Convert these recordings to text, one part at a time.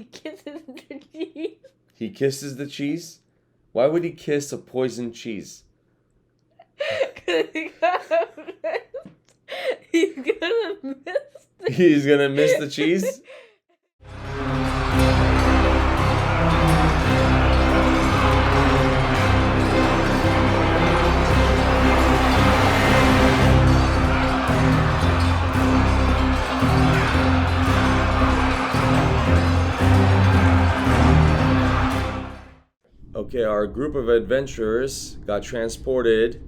He kisses the cheese. He kisses the cheese? Why would he kiss a poisoned cheese? He's gonna miss. He's gonna miss the cheese? Okay, our group of adventurers got transported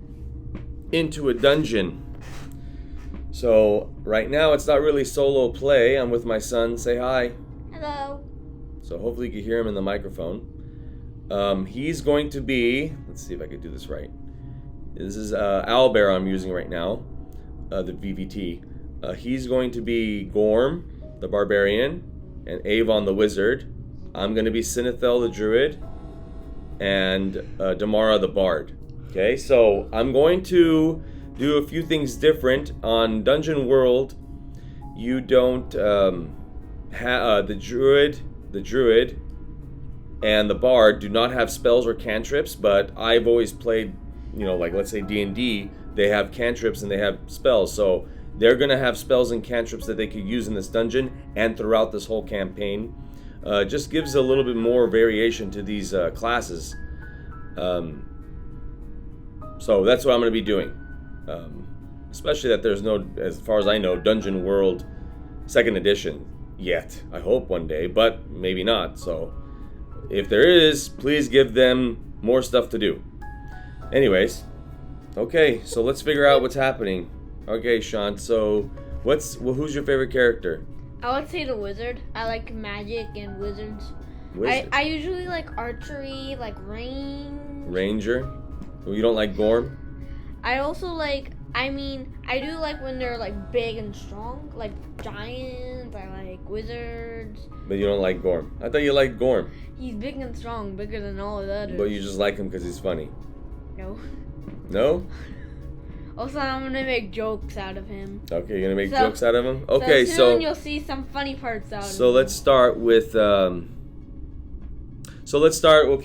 into a dungeon. So, right now it's not really solo play. I'm with my son. Say hi. Hello. So hopefully you can hear him in the microphone. He's going to be... Let's see if I can do this right. This is Owlbear I'm using right now, the VVT. He's going to be Gorm, the Barbarian, and Avon, the Wizard. I'm going to be Xanathar, the Druid, and Damara, the Bard. Okay, so I'm going to do a few things different. On Dungeon World, you don't the Druid and the Bard do not have spells or cantrips, but I've always played, like let's say D&D, they have cantrips and they have spells, so they're gonna have spells and cantrips that they could use in this dungeon and throughout this whole campaign. Just gives a little bit more variation to these classes. So that's what I'm going to be doing. Especially that there's no, as far as I know, Dungeon World 2nd edition yet. I hope one day, but maybe not. So if there is, please give them more stuff to do. Anyways, okay, so let's figure out what's happening. Okay, Sean, so who's your favorite character? I would say the wizard. I like magic and wizards. Wizard. I usually like archery, like Ranger? Well, you don't like Gorm? I also like, I do like when they're like big and strong, like giants. I like wizards. But you don't like Gorm. I thought you liked Gorm. He's big and strong, bigger than all of the others. But you just like him because he's funny. No. No? Also, I'm gonna make jokes out of him. Okay, you're gonna make jokes out of him? Okay, so soon you'll see some funny parts out of him. So let's start with, okay,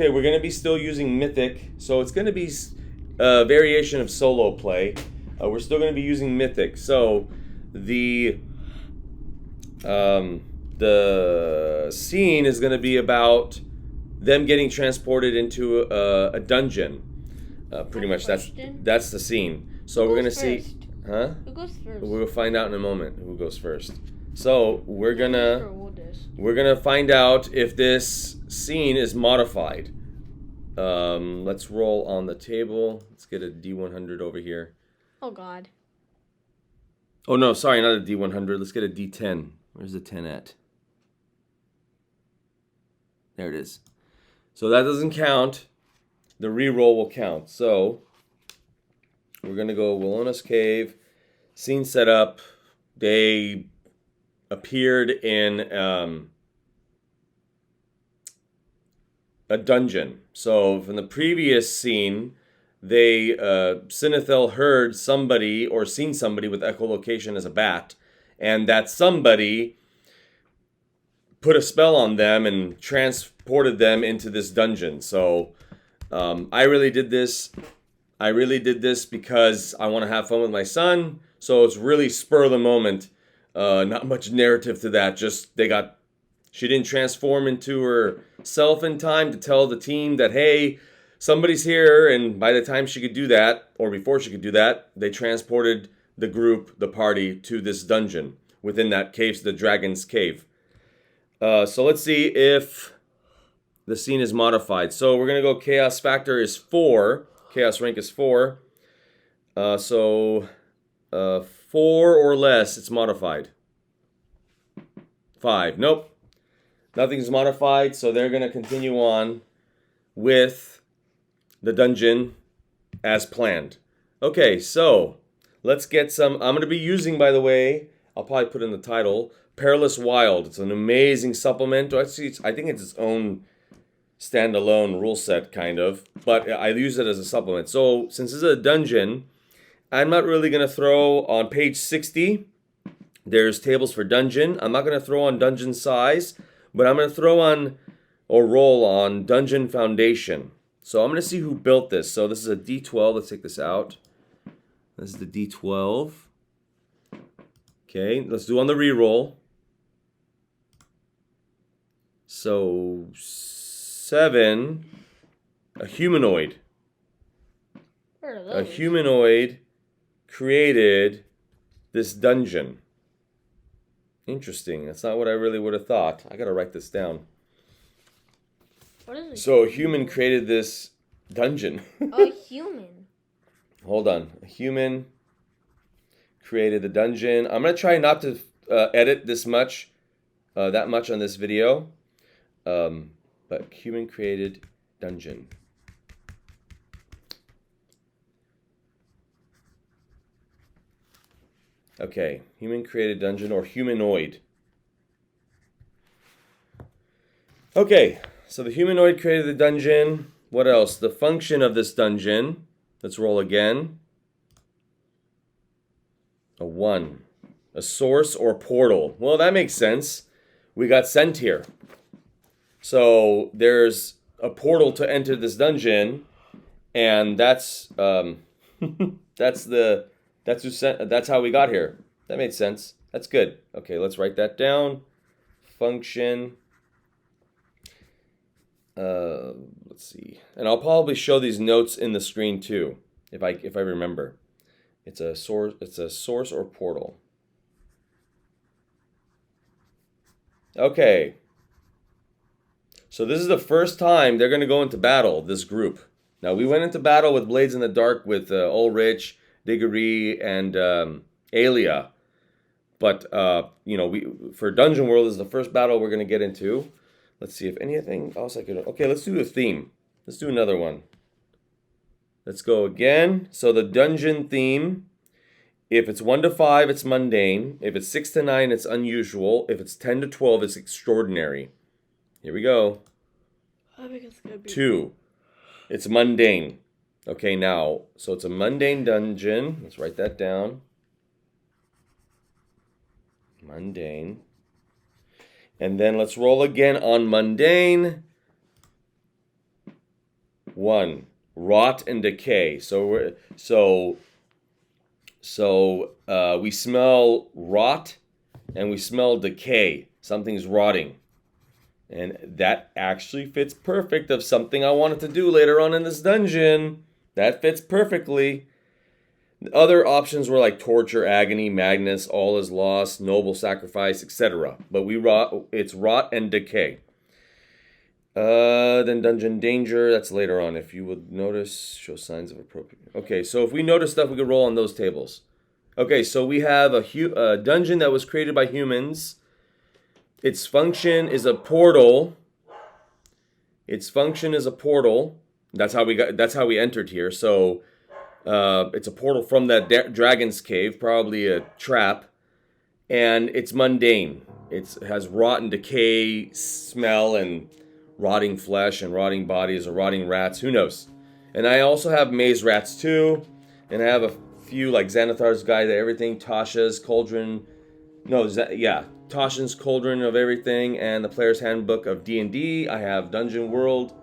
we're gonna be still using Mythic. So it's gonna be a variation of solo play. We're still gonna be using Mythic. So the scene is gonna be about them getting transported into a dungeon. Pretty much that's the scene. So we're gonna see, huh? Who goes first? We'll find out in a moment who goes first. So we're gonna find out if this scene is modified. Let's roll on the table. Let's get a D100 over here. Oh God. Oh no, sorry, not a D100. Let's get a D10. Where's the 10 at? There it is. So that doesn't count. The reroll will count. So we're going to go Wilona's Cave. Scene set up. They appeared in a dungeon. So from the previous scene, Xanathar heard somebody or seen somebody with echolocation as a bat. And that somebody put a spell on them and transported them into this dungeon. So I really did this because I want to have fun with my son. So it's really spur of the moment. Not much narrative to that. Just she didn't transform into herself in time to tell the team that, hey, somebody's here. And by the time she could do that, or before she could do that, they transported the group, the party, to this dungeon within that cave, the Dragon's Cave. So let's see if the scene is modified. So we're going to go Chaos Factor is 4. Chaos Rank is 4. 4 or less, it's modified. 5. Nope. Nothing's modified, so they're going to continue on with the dungeon as planned. Okay, so let's get some... I'm going to be using, by the way, I'll probably put in the title, Perilous Wilds. It's an amazing supplement. Actually, I think it's its own standalone rule set, kind of. But I use it as a supplement. So, since this is a dungeon, I'm not really going to throw on page 60. There's tables for dungeon. I'm not going to throw on dungeon size. But I'm going to throw on or roll on Dungeon Foundation. So I'm going to see who built this. So this is a D12. Let's take this out. This is the D12. Okay, let's do on the reroll. So 7, a humanoid. A humanoid created this dungeon. Interesting. That's not what I really would have thought. I gotta write this down. What is it? So a human created this dungeon. A human. Hold on. A human created the dungeon. I'm gonna try not to edit this much, that much on this video. But human created dungeon. Okay, human created dungeon or humanoid. Okay, so the humanoid created the dungeon. What else? The function of this dungeon. Let's roll again. A 1. A source or portal. Well, that makes sense. We got sent here. So there's a portal to enter this dungeon, and that's that's how we got here. That made sense. That's good. Okay, let's write that down. Function. Let's see. And I'll probably show these notes in the screen too, if I remember. It's a source or portal. Okay. So this is the first time they're going to go into battle, this group. Now, we went into battle with Blades in the Dark with Ulrich, Diggory, and Alia. But, for Dungeon World, this is the first battle we're going to get into. Let's see if anything else I could... Okay, let's do a theme. Let's do another one. Let's go again. So the dungeon theme, if it's 1 to 5, it's mundane. If it's 6 to 9, it's unusual. If it's 10 to 12, it's extraordinary. Here we go. I think it's gonna be 2. It's mundane. Okay, now, so it's a mundane dungeon. Let's write that down. Mundane. And then let's roll again on mundane. 1. Rot and decay. So we smell rot and we smell decay. Something's rotting. And that actually fits perfect of something I wanted to do later on in this dungeon. That fits perfectly. The other options were like torture, agony, madness, all is lost, noble sacrifice, etc. But it's rot and decay. Then dungeon danger, that's later on. If you would notice, show signs of appropriate. Okay, so if we notice stuff, we could roll on those tables. Okay, so we have a dungeon that was created by humans. Its function is a portal. Its function is a portal. That's how we entered here. So it's a portal from that dragon's cave, probably a trap, and it's mundane. It has rotten decay smell and rotting flesh and rotting bodies or rotting rats. Who knows? And I also have maze rats too, and I have a few like Xanathar's Guide to Everything, Tasha's Cauldron. Tasha's Cauldron of Everything, and the Player's Handbook of D&D. I have Dungeon World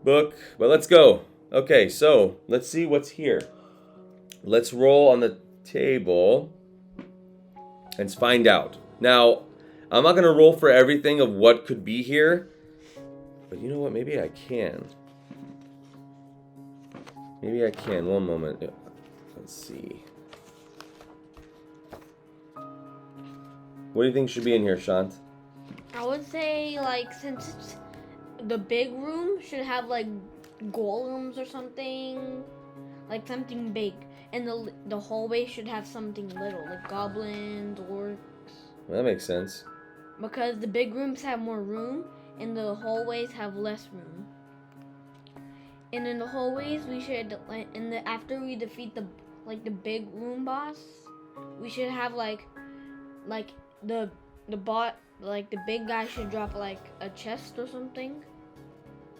book, but let's go. Okay, so let's see what's here. Let's roll on the table and find out. Now, I'm not going to roll for everything of what could be here, but you know what? Maybe I can. One moment. Let's see. What do you think should be in here, Shant? I would say, like, since it's the big room should have, like, golems or something. Like, something big. And the hallway should have something little, like goblins, orcs. Well, that makes sense. Because the big rooms have more room, and the hallways have less room. And in the hallways, we should, after we defeat the big room boss, we should have, the big guy should drop like a chest or something,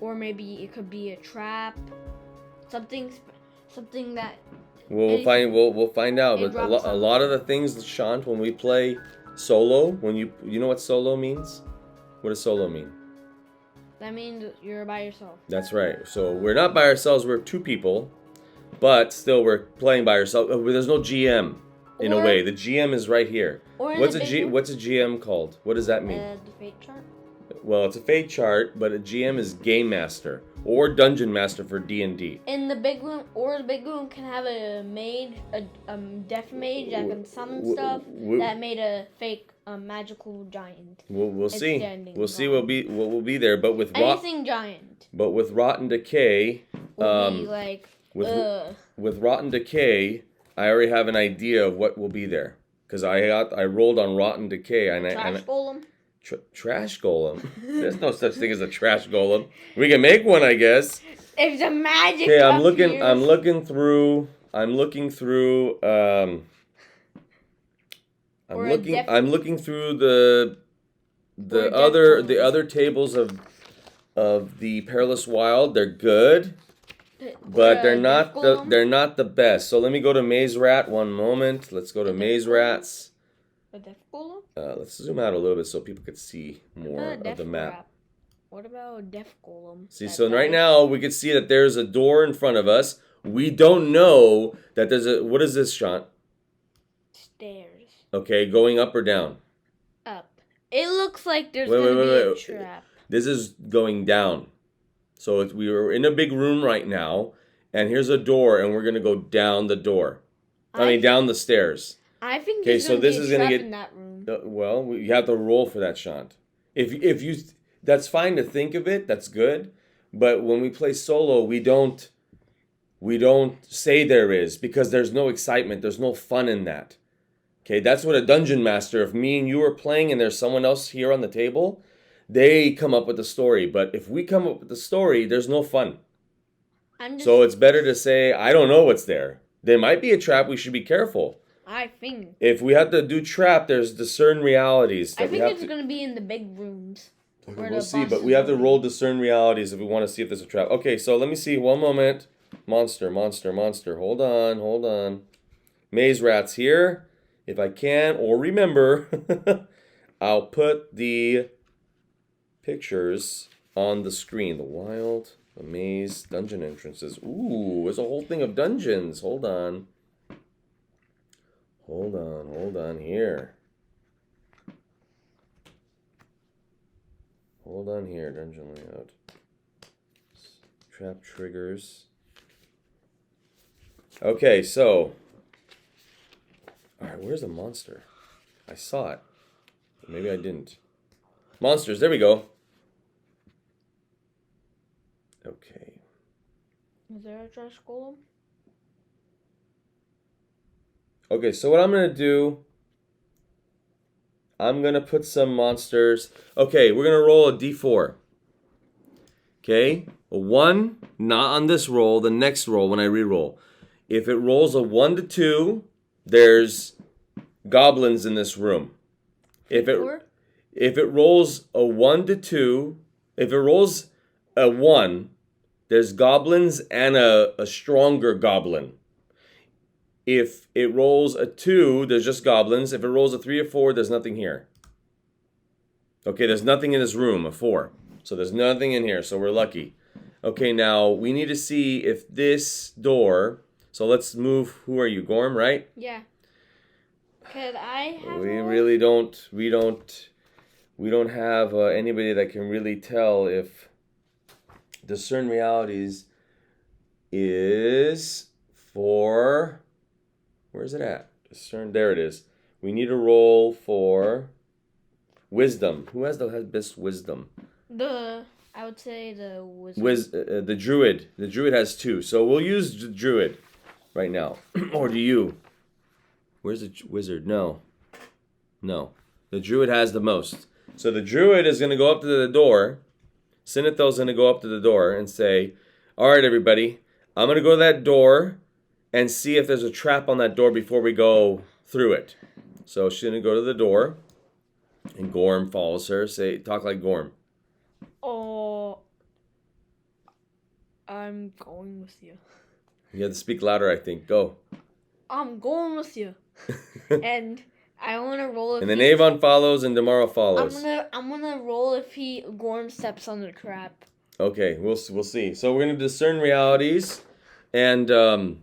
or maybe it could be a trap, something that we'll find out. But a lot of the things, Shant, when we play solo, when you know what solo means, What does solo mean? That means you're by yourself. That's right. So we're not by ourselves. We're 2 people, but still we're playing by ourselves. There's no GM in a way. The GM is right here. What's a GM called? What does that mean? The fate chart. Well, it's a fate chart, but a GM is game master or dungeon master for D&D. In the big room, can have a mage, a death mage that can summon stuff. That made a fake magical giant. We'll see. We'll see what will be there. But with anything giant. But with Rotten Decay, will be like with Rotten Decay, I already have an idea of what will be there because I rolled on Rotten Decay Trash golem. Trash golem. There's no such thing as a trash golem. We can make one, I guess. It's a magic. Okay, I'm looking through the other tables of the Perilous Wild. They're good, but they're not the best. So let me go to Maze Rat one moment. Let's go to Maze Rats. A death golem? Let's zoom out a little bit so people could see more of the map. What about a death golem? See, so right now we can see that there's a door in front of us. We don't know that there's a... What is this, Sean? Stairs. Okay, going up or down? Up. It looks like there's going to be a trap. This is going down. So we are in a big room right now, and here's a door, and we're going to go down the door. Down the stairs. I think there's going to be a trap in that room. Well, you have to roll for that, Sean. If you... That's fine to think of it. That's good. But when we play solo, we don't say there is because there's no excitement. There's no fun in that. Okay, that's what a dungeon master, if me and you are playing and there's someone else here on the table, they come up with the story. But if we come up with the story, there's no fun. So it's better to say, I don't know what's there. There might be a trap. We should be careful. I think. If we have to do trap, there's discern realities. I think it's going to be in the big rooms. We'll see, but we have to roll discern realities if we want to see if there's a trap. Okay, so let me see. One moment. Monster. Hold on. Maze Rats here. If I can, or remember, I'll put the pictures on the screen. The wild, the maze, dungeon entrances. Ooh, there's a whole thing of dungeons. Hold on here. Hold on here, dungeon layout. Trap triggers. Okay, so. Alright, where's the monster? I saw it. Maybe I didn't. Monsters, there we go. Okay. Is there a trash golem? Okay, so what I'm going to do... I'm going to put some monsters. Okay, we're going to roll a d4. Okay? A 1, not on this roll, the next roll when I re-roll. If it rolls a 1 to 2, there's goblins in this room. If it rolls a 1 to 2, if it rolls a 1, there's goblins and a stronger goblin. If it rolls a 2, there's just goblins. If it rolls a 3 or 4, there's nothing here. Okay, there's nothing in this room, a 4. So there's nothing in here, so we're lucky. Okay, now we need to see if this door... So let's move... Who are you, Gorm, right? Yeah. Could I have We really don't... We don't have anybody that can really tell if discern realities is for... Where's it at? Discern. There it is. We need a roll for wisdom. Who has the best wisdom? I would say the wizard. The druid. The druid has 2. So we'll use the druid right now. Or do you? Where's the wizard? No. The druid has the most. So the druid is going to go up to the door. Xanathar's going to go up to the door and say, all right, everybody, I'm going to go to that door and see if there's a trap on that door before we go through it. So she's going to go to the door, and Gorm follows her. Talk like Gorm. Oh, I'm going with you. You have to speak louder, I think. Go. I'm going with you. And I want to roll. If And then Avon follows and Damara follows. I'm gonna roll if Gorm steps on the trap. Okay, we'll see. So we're gonna discern realities, and I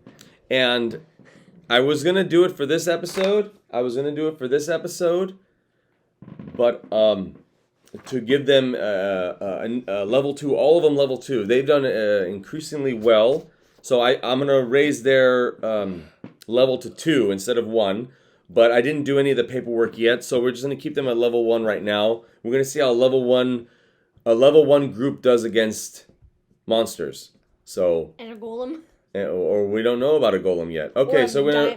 was gonna do it for this episode. But to give them a level 2, all of them level 2. They've done increasingly well. So I'm gonna raise their level to 2 instead of 1. But I didn't do any of the paperwork yet, so we're just gonna keep them at level 1 right now. We're gonna see how a level 1 group does against monsters. So And a golem. or we don't know about a golem yet. Okay, so we're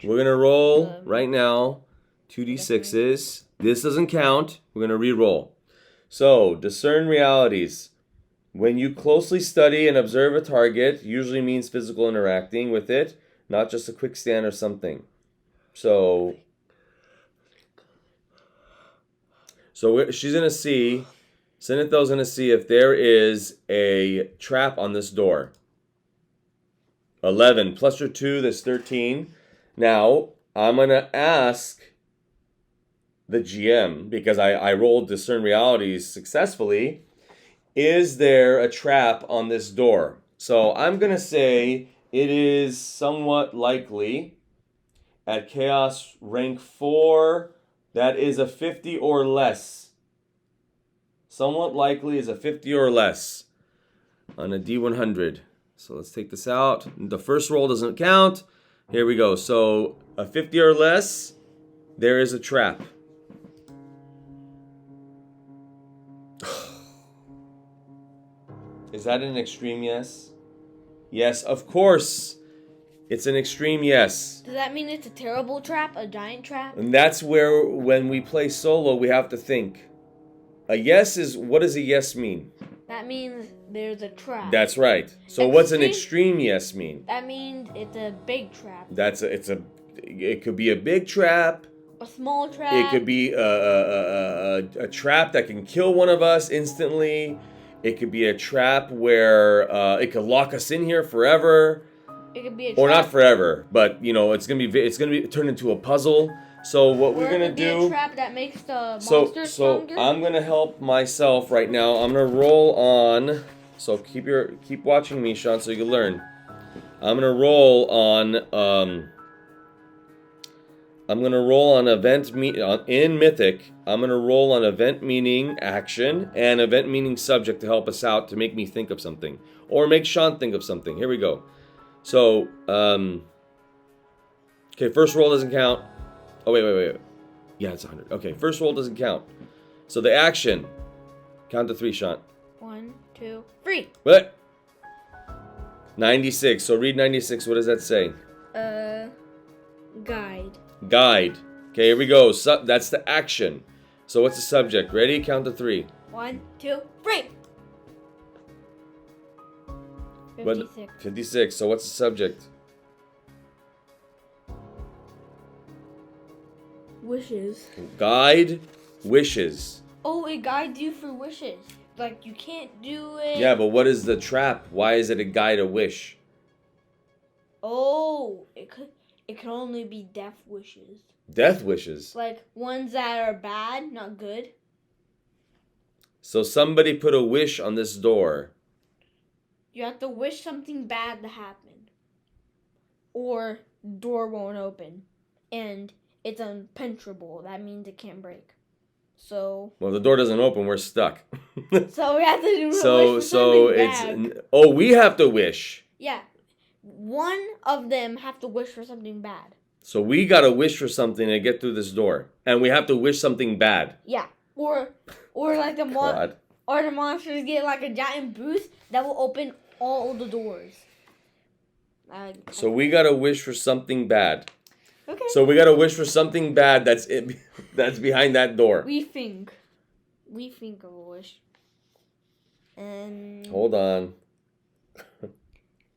gonna roll right now 2d6s. This doesn't count. We're gonna re-roll. So discern realities. When you closely study and observe a target, usually means physical interacting with it, not just a quick scan or something. So she's gonna see. Xanathar's gonna see if there is a trap on this door. 11 plus your 2, that's 13. Now I'm gonna ask the GM, because I rolled discern realities successfully. Is there a trap on this door? So I'm gonna say it is somewhat likely. At Chaos rank 4, that is a 50 or less. Somewhat likely is a 50 or less on a D100. So let's take this out. The first roll doesn't count. Here we go. So a 50 or less, there is a trap. Is that an extreme yes? Yes, of course. It's an extreme yes. Does that mean it's a terrible trap? A giant trap? And that's where, when we play solo, we have to think. A yes is, what does a yes mean? That means there's a trap. That's right. So what's an extreme yes mean? That means it's a big trap. It could be a big trap. A small trap. It could be a trap that can kill one of us instantly. It could be a trap where it could lock us in here forever. It could be a trap. Or not forever, but it's gonna be turned into a puzzle. So what we're gonna do? It could be a trap that makes the monster stronger. So I'm gonna help myself right now. I'm gonna roll on. So keep watching me, Sean, so you can learn. I'm gonna roll on. I'm gonna roll on in Mythic. I'm gonna roll on event meaning action and event meaning subject to help us out, to make me think of something or make Sean think of something. Here we go. So okay, first roll doesn't count. Oh wait. Yeah, it's 100. Okay, first roll doesn't count. So the action. Count to 3, Sean. 1, 2, 3. What? 96. So read 96. What does that say? Guide. Guide. Okay, here we go. That's the action. So what's the subject? Ready? Count to 3. 1, 2, 3. 56. 56. So what's the subject? Wishes. Guide. Wishes. Oh, it guides you for wishes. Like, you can't do it. Yeah, but what is the trap? Why is it a guide a wish? Oh, it could only be death wishes. Death wishes? Like, ones that are bad, not good. So somebody put a wish on this door. You have to wish something bad to happen. Or the door won't open. And it's unpenetrable. That means it can't break. So... Well, the door doesn't open, we're stuck. So we have to do something bad. Oh, we have to wish. Yeah. One of them have to wish for something bad. So we gotta wish for something to get through this door. And we have to wish something bad. Yeah. Or like the monsters get like a giant boost that will open all the doors. So we gotta wish for something bad. Okay. So we gotta wish for something bad that's behind that door. We think of a wish. And hold on.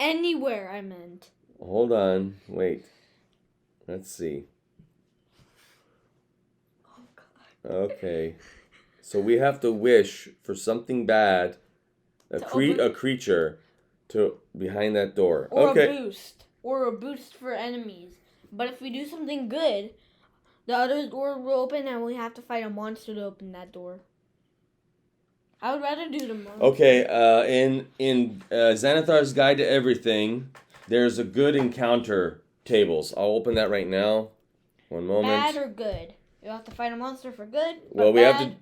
Anywhere, I meant. Hold on. Wait. Let's see. Oh, God. Okay. So we have to wish for something bad, a creature, to behind that door. Or a boost for enemies. But if we do something good, The other door will open, and we have to fight a monster to open that door. I would rather do the monster. Okay, in Xanathar's Guide to Everything, there's a good encounter tables. I'll open that right now. One moment. Bad or good? You have to fight a monster for good. Well, we bad. have to.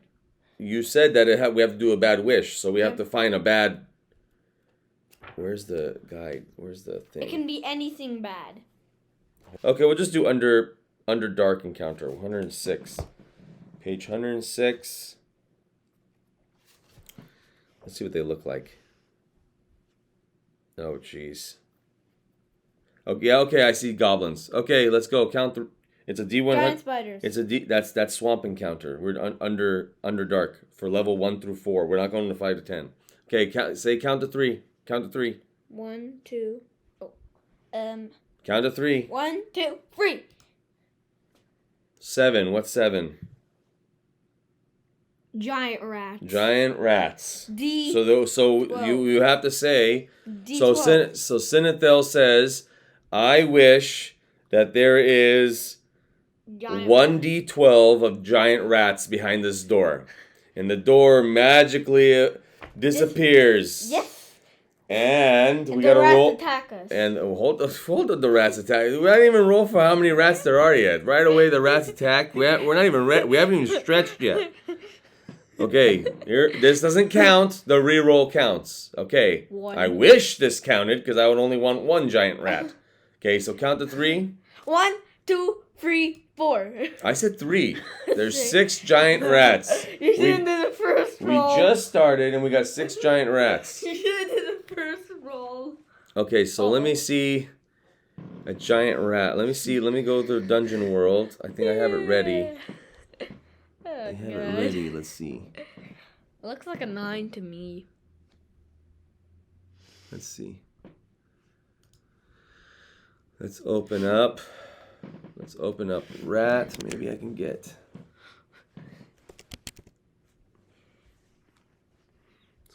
You said that we have to do a bad wish, so we have to find a bad. Where's the guide? Where's the thing? It can be anything bad. Okay, we'll just do under dark encounter 106, page 106. Let's see what they look like. Oh, jeez. Okay, I see goblins. Okay, let's go. Count the. It's a D1. Giant spiders. It's a D. That's swamp encounter. We're under dark for level 1 through 4. We're not going to 5 to 10. Okay, count to 3. Count to 3. 1, 2. Oh. Count to 3. 1, 2, 3. 7. What's 7? Giant rats. Giant rats. D. So you have to say. D12. So Xanathar says, I wish that there is 1d12 of giant rats behind this door, and the door magically disappears. Yes. And we gotta roll. Attack us. And hold on, the rats attack. We haven't even rolled for how many rats there are yet. Right away, the rats attack. We're not even we haven't even stretched yet. Okay, here this doesn't count. The reroll counts. Okay, 1. I wish this counted because I would only want 1 giant rat. Okay, so count to 3. 1, 2, 3, 4. I said 3. There's 6 giant rats. You should have did the first roll. We just started and we got 6 giant rats. You should have did the first roll. Okay, so let me see a giant rat. Let me see. Let me go to the dungeon world. I think I have it ready. I have it ready. Let's see. It looks like a 9 to me. Let's see. Let's open up. Let's open up rat. Maybe I can get. Let's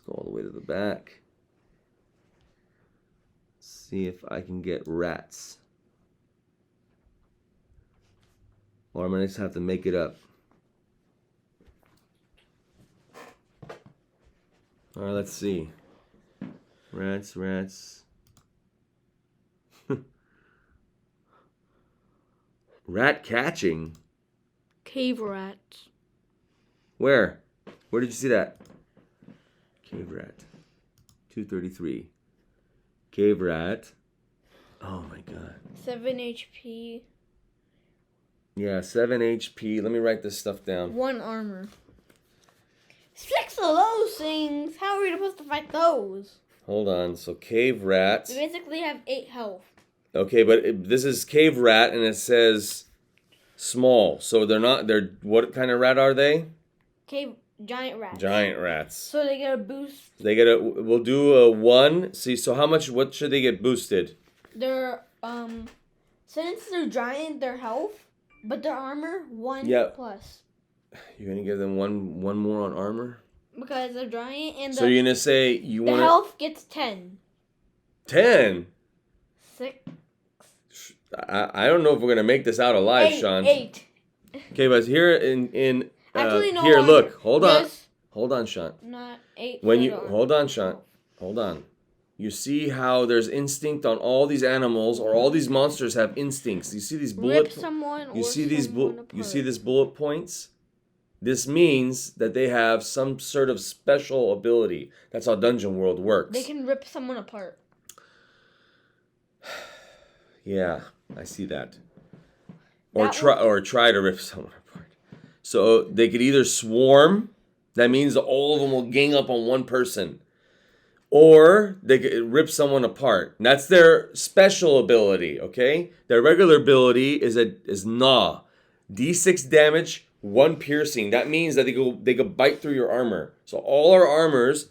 go all the way to the back. See if I can get rats. Or I'm going to just have to make it up. Alright, let's see. Rats. Rat catching? Cave rats. Where? Where did you see that? Cave rat. 233. Cave rat. Oh my god. 7 HP. Yeah, 7 HP. Let me write this stuff down. 1 armor. 6 of those things. How are we supposed to fight those? Hold on. So cave rat. We basically have 8 health. Okay, but this is cave rat and it says small. So they're what kind of rat are they? Giant rats. Giant rats. So they get a boost. We'll do a 1. See, so what should they get boosted? They're since they're giant, their health, but their armor 1 plus. You're gonna give them one more on armor? Because they're giant and so you're gonna say the health gets 10. 10? 6. I don't know if we're gonna make this out alive, 8, Sean. 8. Okay, but here in Actually, no. here, look, hold on, Sean. Not 8. Hold on, Sean. Hold on. You see how there's instinct on all these animals, or all these monsters have instincts. You see these bullet. You see these bullet points. This means that they have some sort of special ability. That's how Dungeon World works. They can rip someone apart. Yeah, I see that. Or try to rip someone apart. So they could either swarm, that means all of them will gang up on one person, or they could rip someone apart. And that's their special ability, okay? Their regular ability is gnaw. D6 damage, 1 piercing. That means that they go bite through your armor. So all our armors,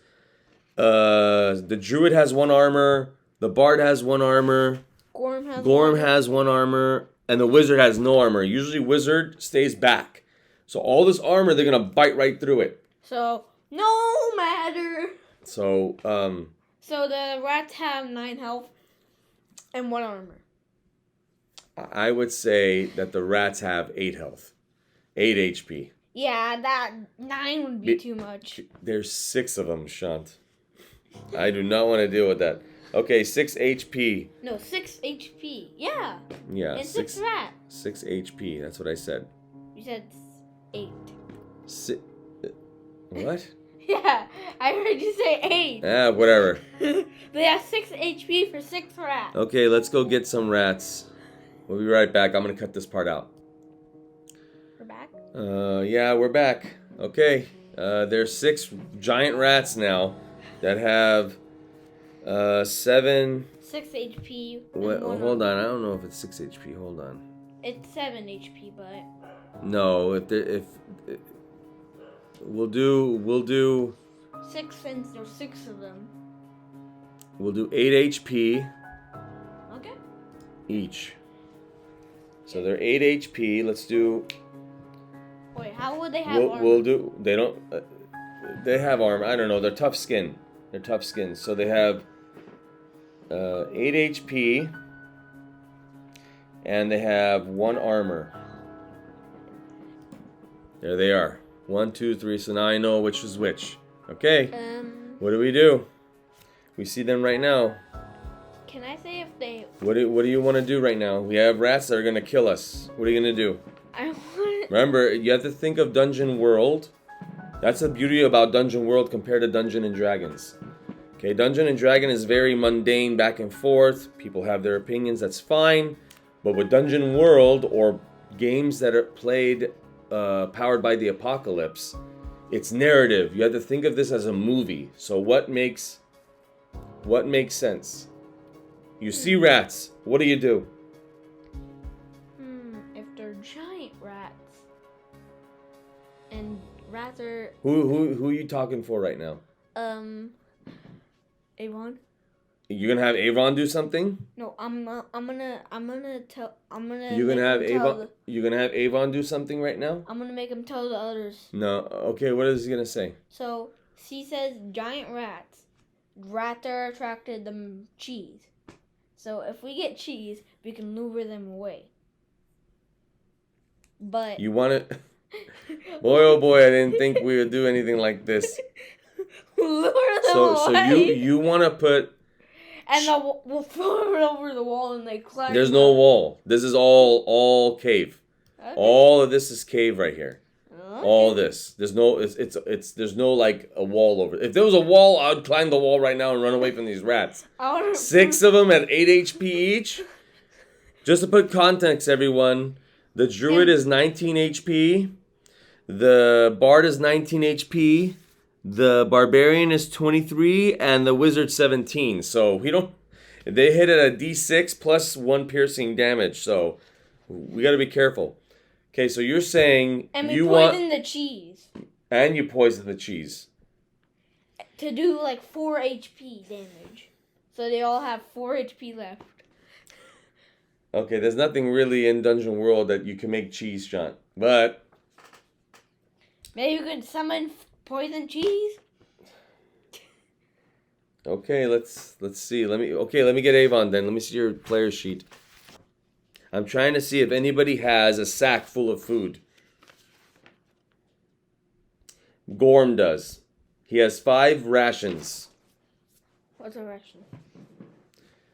the druid has 1 armor, the bard has 1 armor, Gorm has 1 armor, and the wizard has no armor. Usually wizard stays back. So all this armor, they're gonna bite right through it. So no matter. So So the rats have 9 health and 1 armor. I would say that the rats have 8 health. 8 HP. Yeah, that 9 would be too much. There's 6 of them, Shant. I do not want to deal with that. Okay, 6 HP. No, 6 HP. Yeah. Yeah, And 6 rats. 6 HP. That's what I said. You said 8. What? Yeah, I heard you say 8. Ah, whatever. They have 6 HP for 6 rats. Okay, let's go get some rats. We'll be right back. I'm going to cut this part out. We're back? Yeah, we're back. Okay. There's 6 giant rats now that have 7... 6 HP. Wait, hold on. I don't know if it's 6 HP. Hold on. It's 7 HP, but... No, if we'll do 6 since there's 6 of them. We'll do 8 HP Okay. each. So they're 8 HP. Let's do. Wait, how would they have armor? We'll do. They don't. They have armor. I don't know. They're tough skin. They're tough skins. So they have 8 HP, and they have 1 armor. There they are. 1, 2, 3. So now I know which is which. Okay. What do? We see them right now. Can I say if they... What do you want to do right now? We have rats that are going to kill us. What are you going to do? I want... Remember, you have to think of Dungeon World. That's the beauty about Dungeon World compared to Dungeon and Dragons. Okay, Dungeon and Dragon is very mundane, back and forth. People have their opinions, that's fine. But with Dungeon World, or games that are played powered by the apocalypse, it's narrative. You have to think of this as a movie. So what makes sense? You see rats. What do you do? If they're giant rats, and rats are... Who are you talking for right now? Avon? You're gonna have Avon do something? No, I'm gonna You're gonna have Avon. You're gonna have Avon do something right now? I'm gonna make him tell the others. No. Okay. What is he gonna say? So he says giant rats. Rats are attracted to cheese. So if we get cheese, we can lure them away. But you want it? Boy, oh boy! I didn't think we would do anything like this. Lure them So away. you want to put. And we'll throw it over the wall and they climb. There's no wall. This is all cave. Okay. All of this is cave right here. Okay. All this. There's no. There's no like a wall over. If there was a wall, I'd climb the wall right now and run away from these rats. 6 of them at 8 HP each. Just to put context, everyone, the druid is 19 HP. The bard is 19 HP. The barbarian is 23, and the wizard 17. So they hit at a D6 plus 1 piercing damage. So we got to be careful. Okay, so you're saying and we you poison the cheese. And you poison the cheese. To do like 4 HP damage. So they all have 4 HP left. Okay, there's nothing really in Dungeon World that you can make cheese, John. But maybe we could summon poison cheese? Okay, let's see. Let me get Avon then. Let me see your player sheet. I'm trying to see if anybody has a sack full of food. Gorm does. He has 5 rations. What's a ration?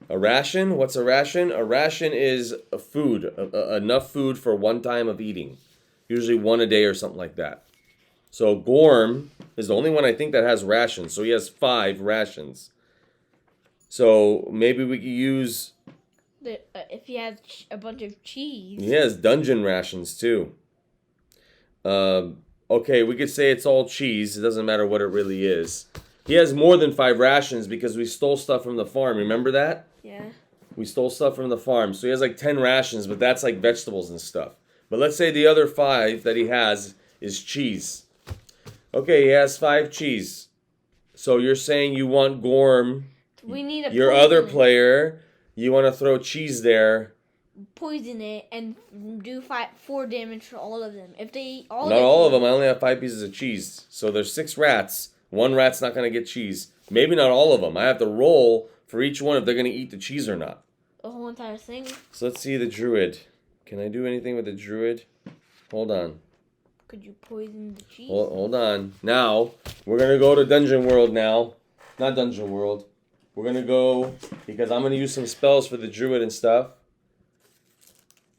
A ration? What's a ration? A ration is a food, enough food for one time of eating. Usually 1 a day or something like that. So Gorm is the only one I think that has rations. So he has 5 rations. So maybe we could use... if he has a bunch of cheese. He has dungeon rations too. Okay, we could say it's all cheese. It doesn't matter what it really is. He has more than 5 rations because we stole stuff from the farm. Remember that? Yeah. We stole stuff from the farm. So he has like 10 rations, but that's like vegetables and stuff. But let's say the other 5 that he has is cheese. Okay, he has 5 cheese. So you're saying you want Gorm, we need a your other player, you want to throw cheese there. Poison it and do 4 damage for all of them. If they eat all Not all of them. I only have 5 pieces of cheese. So there's 6 rats. 1 rat's not going to get cheese. Maybe not all of them. I have to roll for each one if they're going to eat the cheese or not. the whole entire thing. So let's see the druid. Can I do anything with the druid? Hold on. Could you poison the cheese? Hold on. Now, we're going to go to Dungeon World now. Not Dungeon World. We're going to go, because I'm going to use some spells for the druid and stuff.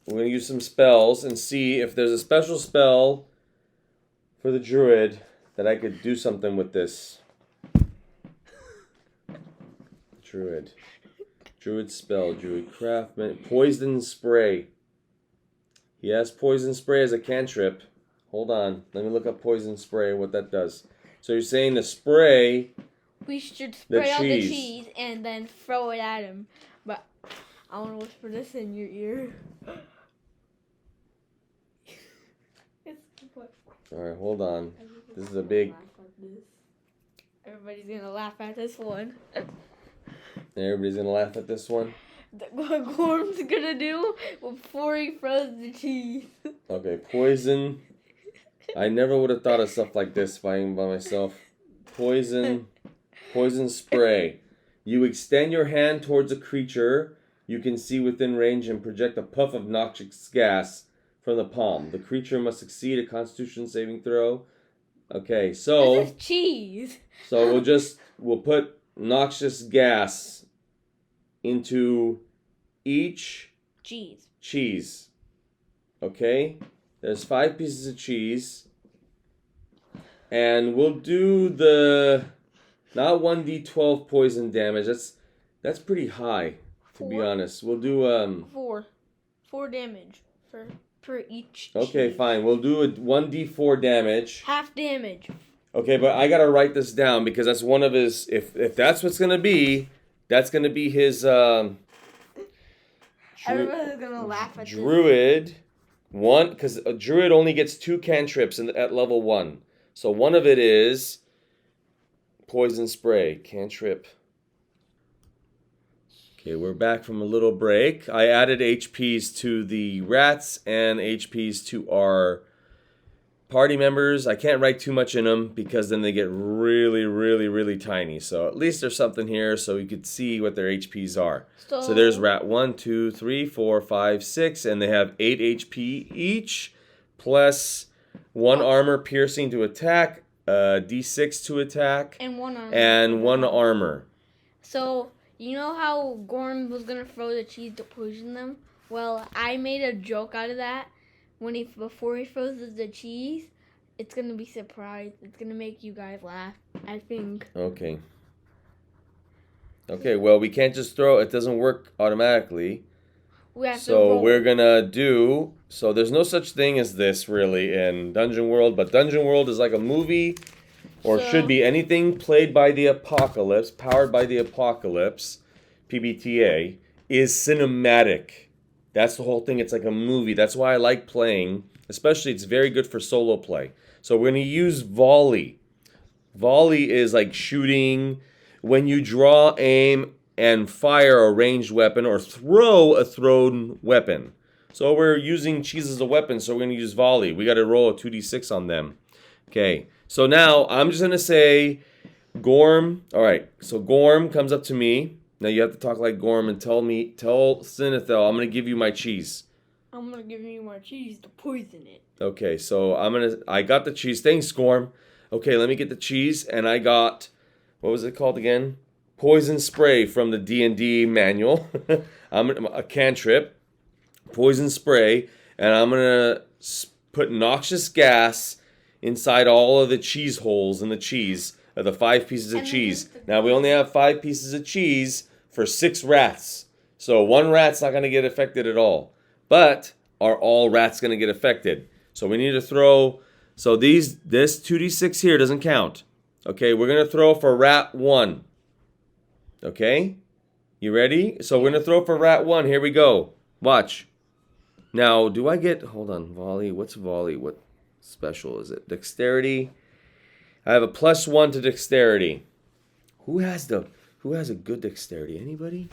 We're going to use some spells and see if there's a special spell for the druid that I could do something with this. Druid. Druid spell. Druid craftsman. Poison spray. He has poison spray as a cantrip. Hold on. Let me look up poison spray, what that does. So you're saying the spray... We should spray out the cheese and then throw it at him. But I want to whisper this in your ear. Alright, hold on. This is a big... Everybody's going to laugh at this one. Everybody's going to laugh at this one? What Gorm's going to do before he throws the cheese. Okay, poison... I never would have thought of stuff like this by myself. Poison spray. You extend your hand towards a creature you can see within range and project a puff of noxious gas from the palm. The creature must succeed a Constitution saving throw. Okay, so this is cheese. So we'll put noxious gas into each cheese. Okay? There's 5 pieces of cheese. And we'll do the not 1d12 poison damage. That's pretty high, to be honest. We'll do 4 damage per each Okay, cheese. Fine. We'll do a 1d4 damage. Half damage. Okay, but I gotta write this down because that's one of his. If that's what's gonna be, that's gonna be his. Everybody's gonna laugh at druid. This. One, because a druid only gets 2 cantrips at level 1. So one of it is poison spray, cantrip. Okay, we're back from a little break. I added HPs to the rats and HPs to our party members. I can't write too much in them because then they get really, really, really tiny. So at least there's something here so you could see what their HPs are. So there's rat 1, 2, 3, 4, 5, 6, and they have 8 HP each, plus 1 armor piercing to attack, D6 to attack, and 1 armor. And 1 armor. So you know how Gorm was gonna throw the cheese to poison them? Well, I made a joke out of that. Before he throws the cheese, it's gonna be surprised. It's gonna make you guys laugh, I think. Okay. Okay, well, we can't just throw it. It doesn't work automatically. We have to roll. We're gonna do... So there's no such thing as this, really, in Dungeon World. But Dungeon World is like a movie, or should be anything played by the apocalypse, powered by the apocalypse, PBTA, is cinematic. That's the whole thing. It's like a movie. That's why I like playing. Especially, it's very good for solo play. So we're going to use volley. Volley is like shooting. When you draw, aim, and fire a ranged weapon or throw a thrown weapon. So we're using cheese as a weapon, so we're going to use volley. We got to roll a 2d6 on them. Okay. So now I'm just going to say Gorm. All right. So Gorm comes up to me. Now you have to talk like Gorm and tell Xanathar, I'm going to give you my cheese. I'm going to give you my cheese to poison it. Okay, so I got the cheese. Thanks, Gorm. Okay, let me get the cheese, and I got, what was it called again? Poison spray from the D&D manual. A cantrip, poison spray, and I'm going to put noxious gas inside all of the cheese holes in the cheese, of the 5 pieces of cheese. Now, we only have 5 pieces of cheese for 6 rats. So 1 rat's not going to get affected at all. But are all rats going to get affected? So we need to throw... So this 2d6 here doesn't count. Okay, we're going to throw for rat 1. Okay? You ready? So we're going to throw for rat 1. Here we go. Watch. Now, do I get... Hold on. Volley. What's volley? What special is it? Dexterity. I have a +1 to dexterity. Who has a good dexterity? Anybody?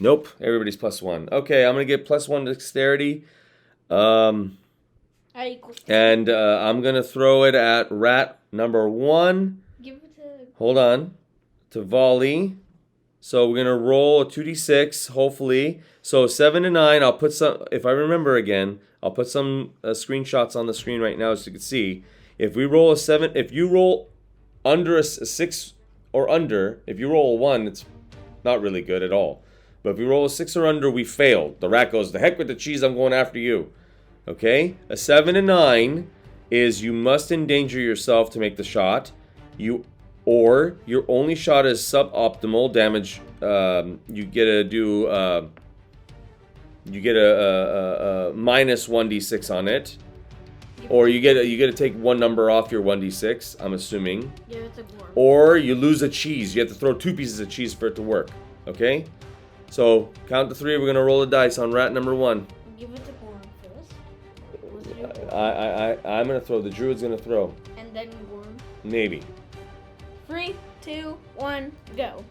Nope. Everybody's +1. Okay, I'm going to get +1 dexterity. And I'm going to throw it at rat number 1. Give it to... Hold on. To volley. So we're gonna roll a 2d6, hopefully. So 7 and 9. I'll put some. If I remember again, I'll put some screenshots on the screen right now so you can see. If we roll a 7, if you roll under a 6 or under, if you roll a 1, it's not really good at all. But if we roll a 6 or under, we failed. The rat goes, "The heck with the cheese, I'm going after you." Okay? A 7 and 9 is you must endanger yourself to make the shot. Or your only shot is suboptimal damage. You get to do you get a minus 1d6 on it, or you get to take one number off your 1d6. I'm assuming. Yeah, it's a Gorm. Or you lose a cheese. You have to throw 2 pieces of cheese for it to work. Okay. So count to 3. We're gonna roll the dice on rat number 1. Give it to Gorm first. I'm gonna throw. The druid's gonna throw. And then Gorm. Maybe. 3, 2, 1, go.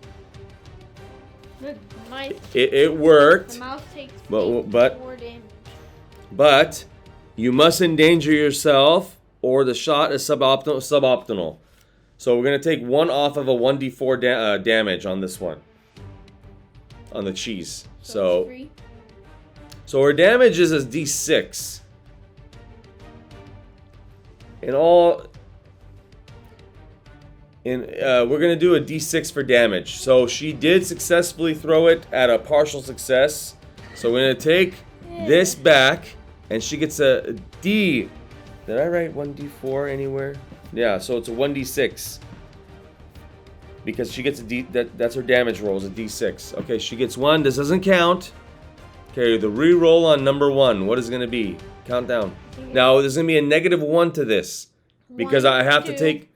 The mice. It worked. The mouse takes But 4 damage. But you must endanger yourself, or the shot is suboptimal. So we're gonna take 1 off of a 1d4 damage on this one. On the cheese. So our damage is a d6. We're gonna do a d6 for damage. So she did successfully throw it at a partial success. So we're gonna take this back, and she gets a D. Did I write 1d4 anywhere? Yeah, so it's a 1d6. Because she gets a D. That's her damage roll, is a d6. Okay, she gets 1. This doesn't count. Okay, the re-roll on number 1. What is it gonna be? Count down. Now there's gonna be a -1 to this because I have to take.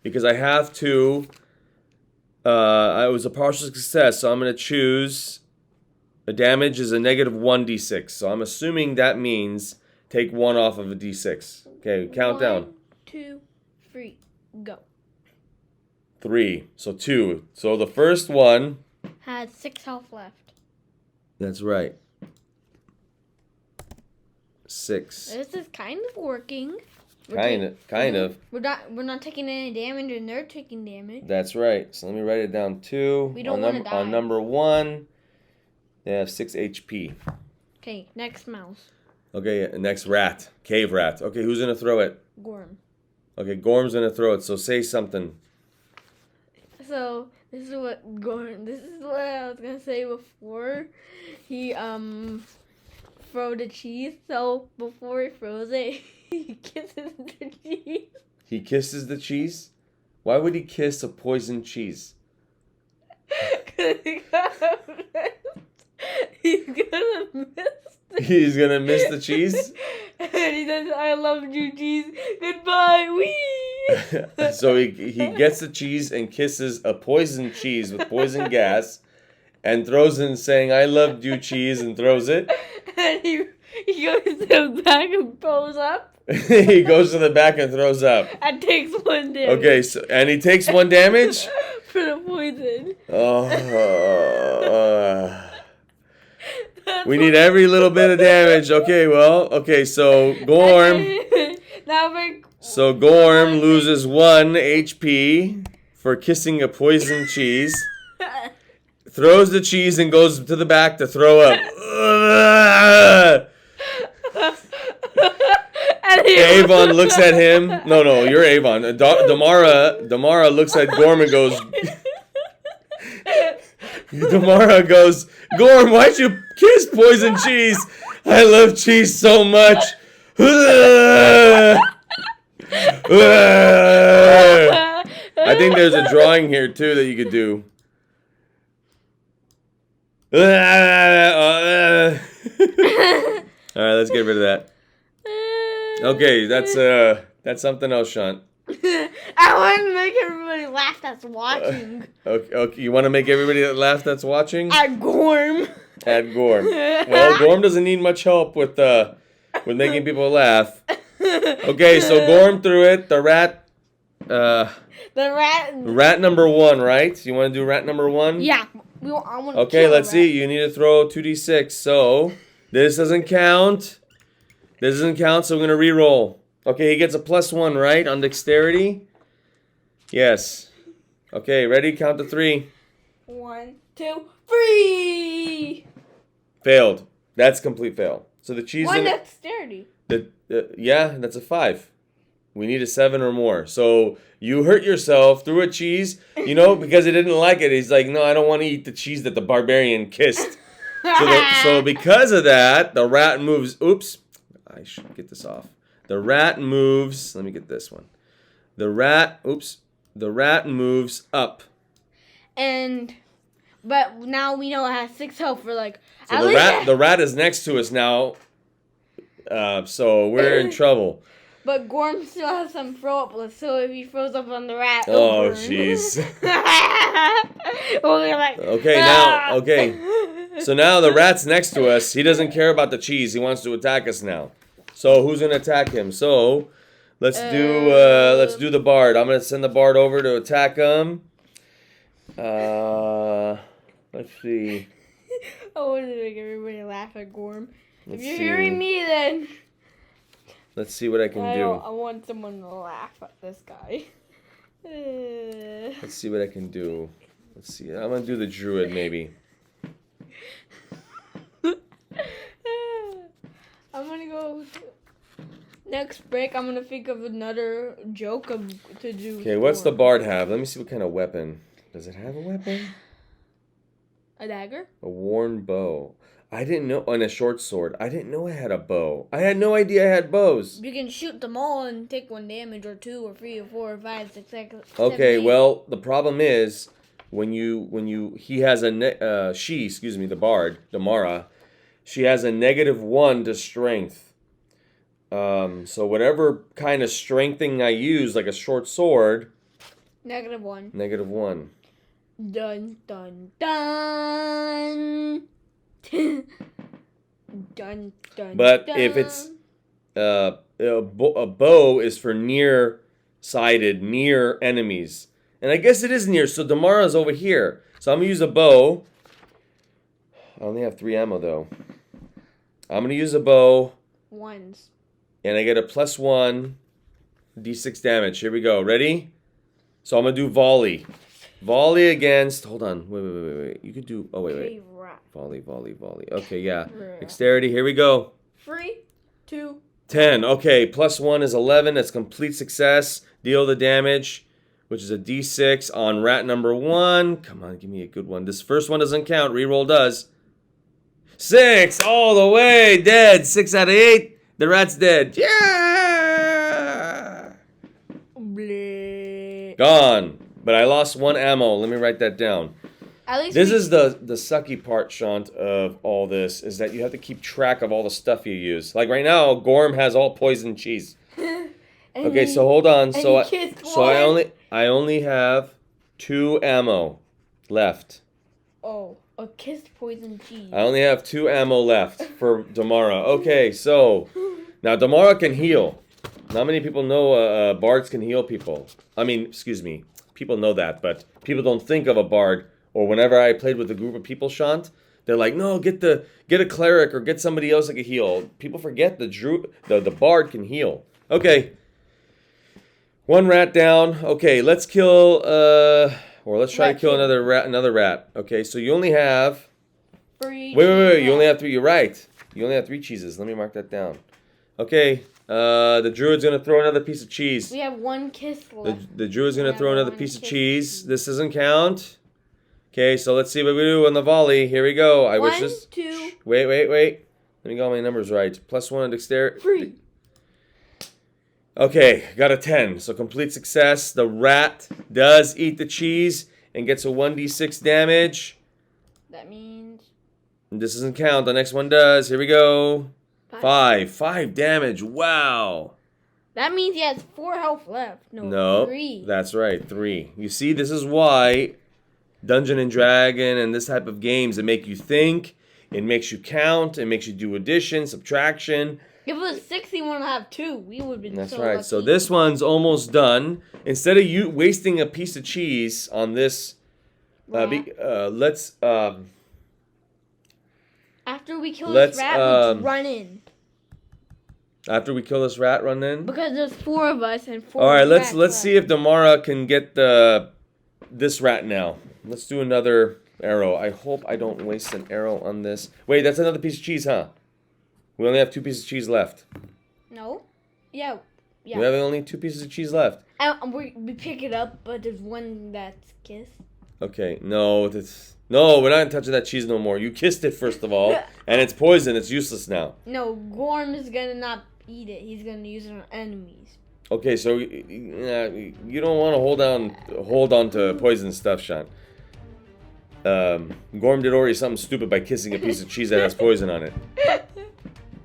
Because I have to, it was a partial success, so I'm going to choose, the damage is a -1d6. So I'm assuming that means take 1 off of a d6. Okay, count down. 1, 2, 3, go. 3, so 2. So the first one. Has 6 health left. That's right. 6. This is kind of working. Kind of. We're not taking any damage, and they're taking damage. That's right. So let me write it down. 2. We don't want to die. On number 1, they have 6 HP. Okay, next mouse. Okay, next rat. Cave rat. Okay, who's gonna throw it? Gorm. Okay, Gorm's gonna throw it. So say something. So this is what I was gonna say before he throw the cheese. So before he throws it, he kisses the cheese. He kisses the cheese? Why would he kiss a poisoned cheese? He's gonna miss the cheese? And he says, "I love you, cheese. Goodbye, wee." So he gets the cheese and kisses a poisoned cheese with poison gas, and throws it, saying, "I loved you, cheese," and throws it. And he goes to the back and throws up. He goes to the back and throws up. And takes 1 damage. Okay, so and he takes 1 damage? For the poison. We need every little bit of damage. Okay, so Gorm. So Gorm loses 1 HP for kissing a poisoned cheese. Throws the cheese and goes to the back to throw up. Avon looks at him. No, you're Avon. Damara looks at Gorm and goes. Damara goes, "Gorm, why'd you kiss poison cheese? I love cheese so much." I think there's a drawing here too that you could do. All right, let's get rid of that. Okay, that's something else, Sean. I want to make everybody laugh that's watching. Okay, you want to make everybody laugh that's watching? At Gorm. At Gorm. Well, Gorm doesn't need much help with making people laugh. Okay, so Gorm threw it. The rat. Rat number 1, right? You want to do rat number 1? Yeah. I want to Okay, let's see. You need to throw 2d6. So this doesn't count. This doesn't count, so we're gonna re-roll. Okay, he gets a +1, right, on dexterity? Yes. Okay, ready? Count to 3. 1, 2, 3. Failed. That's complete fail. So the cheese. One dexterity. Yeah, that's a 5. We need a 7 or more. So you hurt yourself, threw a cheese, because he didn't like it. He's like, no, I don't want to eat the cheese that the barbarian kissed. So because of that, the rat moves. Oops, I should get this off. The rat moves. Let me get this one. The rat moves up. But now we know it has 6 health for like. So the rat is next to us now. So we're in trouble. But Gorm still has some throw up list, so if he throws up on the rat, oh jeez. Okay. So now the rat's next to us. He doesn't care about the cheese. He wants to attack us now. So who's gonna attack him? So let's do the bard. I'm gonna send the bard over to attack him. Let's see. I wanted to make everybody laugh at Gorm. If you're hearing me, then let's see what I can do. I want someone to laugh at this guy. Let's see what I can do. Let's see. I'm gonna do the druid maybe. I'm gonna go next break. I'm gonna think of another joke to do. Okay, what's the bard have? Let me see what kind of weapon. Does it have a weapon? A dagger? A worn bow. I didn't know. And a short sword. I didn't know I had a bow. I had no idea I had bows. You can shoot them all and take 1 damage, or 2, or 3, or 4, or 5, 6, 7, Okay, 8. well, the problem is he has the bard, Damara, she has a -1 to strength. So whatever kind of strengthening I use, like a short sword. -1. -1. Dun, dun, dun. Dun, dun, But dun. if it's a bow is for near enemies, and I guess it is near. So Damara's over here. So I'm gonna use a bow. I only have 3 ammo though. I'm gonna use a bow. Ones. And I get a +1 d6 damage. Here we go. Ready? So I'm gonna do volley. Volley against. Hold on. Wait. You could do. Oh wait. Volley. Okay, yeah. Dexterity. Here we go. 3, 2. 10. Okay, +1 is 11. That's complete success. Deal the damage, which is a d6 on rat number 1. Come on, give me a good one. This first one doesn't count. Reroll does. 6 all the way. Dead. 6 out of 8. The rat's dead. Yeah. Bleh. Gone. But I lost 1 ammo. Let me write that down. At least this is the sucky part, Shant, of all this, is that you have to keep track of all the stuff you use. Like right now, Gorm has all poison cheese. Okay, so hold on. So I only have 2 ammo left. Oh, a kissed poison cheese. I only have 2 ammo left for Damara. Okay, so now Damara can heal. Not many people know bards can heal people. I mean, excuse me, people know that, but people don't think of a bard. Or whenever I played with a group of people, Shant, they're like, no, get a cleric or get somebody else that can heal. People forget the bard can heal. Okay. 1 rat down. Okay, let's kill or let's try to kill another rat. Okay, so you only have 3. Wait, you only have 3. You're right. You only have 3 cheeses. Let me mark that down. Okay. The druid's gonna throw another piece of cheese. We have 1 kiss left. The druid's gonna throw another piece of cheese. This doesn't count. Okay, so let's see what we do on the volley. Here we go. I wish this. 2. Wait. Let me get all my numbers right. +1 on dexterity. 3. Okay, got a 10. So complete success. The rat does eat the cheese and gets a 1d6 damage. That means. And this doesn't count. The next one does. Here we go. 5. 5 damage. Wow. That means he has 4 health left. No. 3. That's right. 3. You see, this is why Dungeon and Dragon and this type of games, it make you think, it makes you count, it makes you do addition, subtraction. If it was 6, he wouldn't have 2. We would have been That's so right. lucky. So this one's almost done. Instead of you wasting a piece of cheese on this, let's after we kill this rat, we run in. After we kill this rat, run in. Because there's 4 of us and 4. All right, let's see if Damara can get the this rat now. Let's do another arrow. I hope I don't waste an arrow on this. Wait, that's another piece of cheese, huh? We only have 2 pieces of cheese left. No. Yeah. We have only 2 pieces of cheese left. We pick it up, but there's one that's kissed. Okay, no, we're not touching that cheese no more. You kissed it first of all, and it's poison. It's useless now. No, Gorm is gonna not eat it. He's gonna use it on enemies. Okay, so you don't want to hold on to poison stuff, Sean. Gorm did already something stupid by kissing a piece of cheese that has poison on it.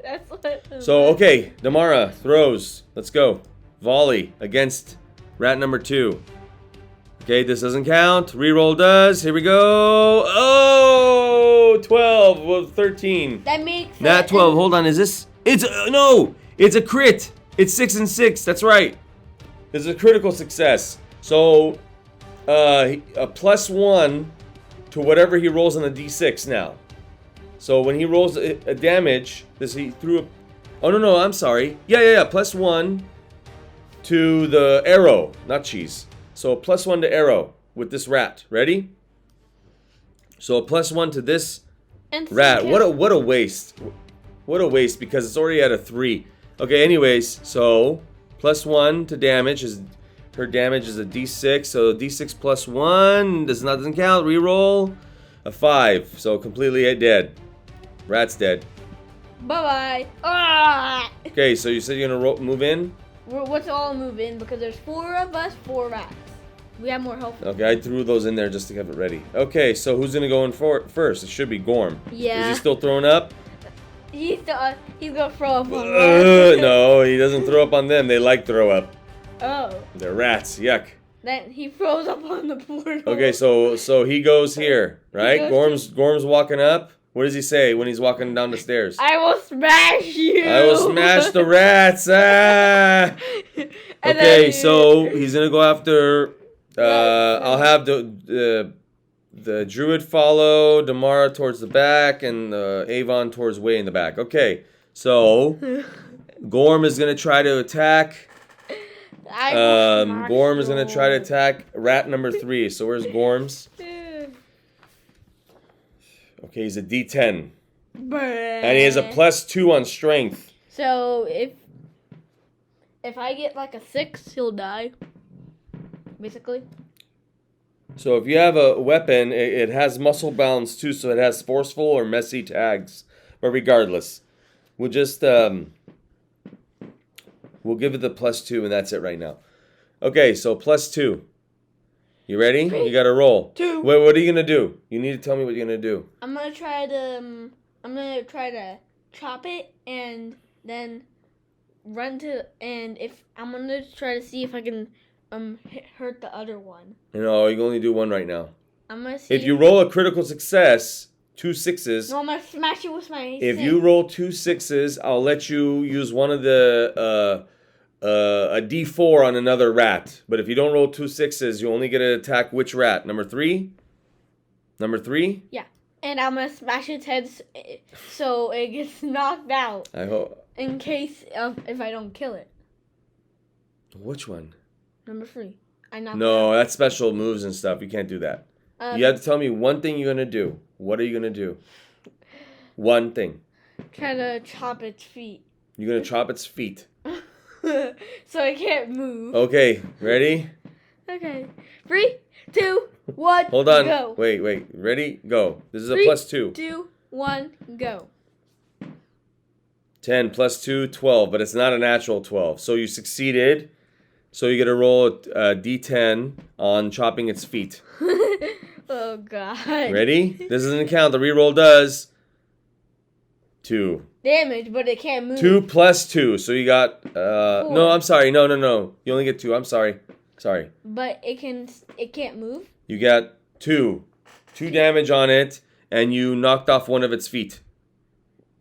That's what. So okay, Damara throws. Let's go. Volley against rat number 2. Okay, this doesn't count. Reroll does. Here we go. Oh, 12. Well, 13. That makes Nat 12. Hold on. Is this? It's no. It's a crit. It's 6 and 6. That's right. This is a critical success. So, a +1 to whatever he rolls on the d6 now. So when he rolls a damage, he threw a. Oh no, I'm sorry. Yeah. +1 to the arrow, not cheese. So a +1 to arrow with this rat. Ready? So a +1 to this rat. What a waste. What a waste because it's already at a 3. Okay, anyways, so +1 to damage is her damage is a d6. So d6 +1 doesn't count. Reroll a 5. So completely dead. Rat's dead. Bye bye. Okay, so you said you're gonna move in. Let's all move in because there's 4 of us, 4 rats. We have more health. Okay, I threw those in there just to have it ready. Okay, so who's gonna go in first? It should be Gorm. Yeah. Is he still throwing up? He's gonna throw up on us. No, he doesn't throw up on them. They like throw up. Oh. They're rats. Yuck. Then he throws up on the portal. Okay, so he goes here, right? Gorm's walking up. What does he say when he's walking down the stairs? I will smash you. I will smash the rats. Ah. Okay, so he's gonna go after. I'll have the druid follow Damara towards the back and Avon towards way in the back. Okay, so Gorm is gonna try to attack. Gorm is gonna try to attack rat number 3. So where's Gorm's? Okay, he's a D10. And he has a +2 on strength. So if I get like a 6, he'll die. Basically. So if you have a weapon, it has muscle bounds too, so it has forceful or messy tags. But regardless, we'll just we'll give it the +2 and that's it right now. Okay, so +2. You ready? You gotta roll. 2. Wait, what are you gonna do? You need to tell me what you're gonna do. I'm gonna try to chop it and then run to if I'm gonna try to see if I can hurt the other one. No, you can only do one right now. I'm gonna see if you roll a critical success, 2 6s. No, I'm gonna smash it with my. If you roll 2 6s, I'll let you use one of the a D4 on another rat. But if you don't roll 2 6s, you only get to attack which rat? Number 3? Number 3? Yeah. And I'm gonna smash its head so it gets knocked out. I hope. In case if I don't kill it. Which one? Number 3. No, that's special moves and stuff. You can't do that. You have to tell me one thing you're gonna do. What are you gonna do? One thing. Try to chop its feet. You're gonna chop its feet. So it can't move. Okay, ready? Okay. 3, 2, 1. Hold on. Go. Wait. Ready? Go. This is a 3, +2. 2, 1, go. 10 +2, 12, but it's not a natural 12. So you succeeded. So you get to roll a D10 on chopping its feet. Oh, God. Ready? This doesn't count. The reroll does 2. Damage, but it can't move. 2 + 2. So you got... No, I'm sorry. No. You only get 2. I'm sorry. But it can't move? You got 2. 2 damage on it, and you knocked off one of its feet.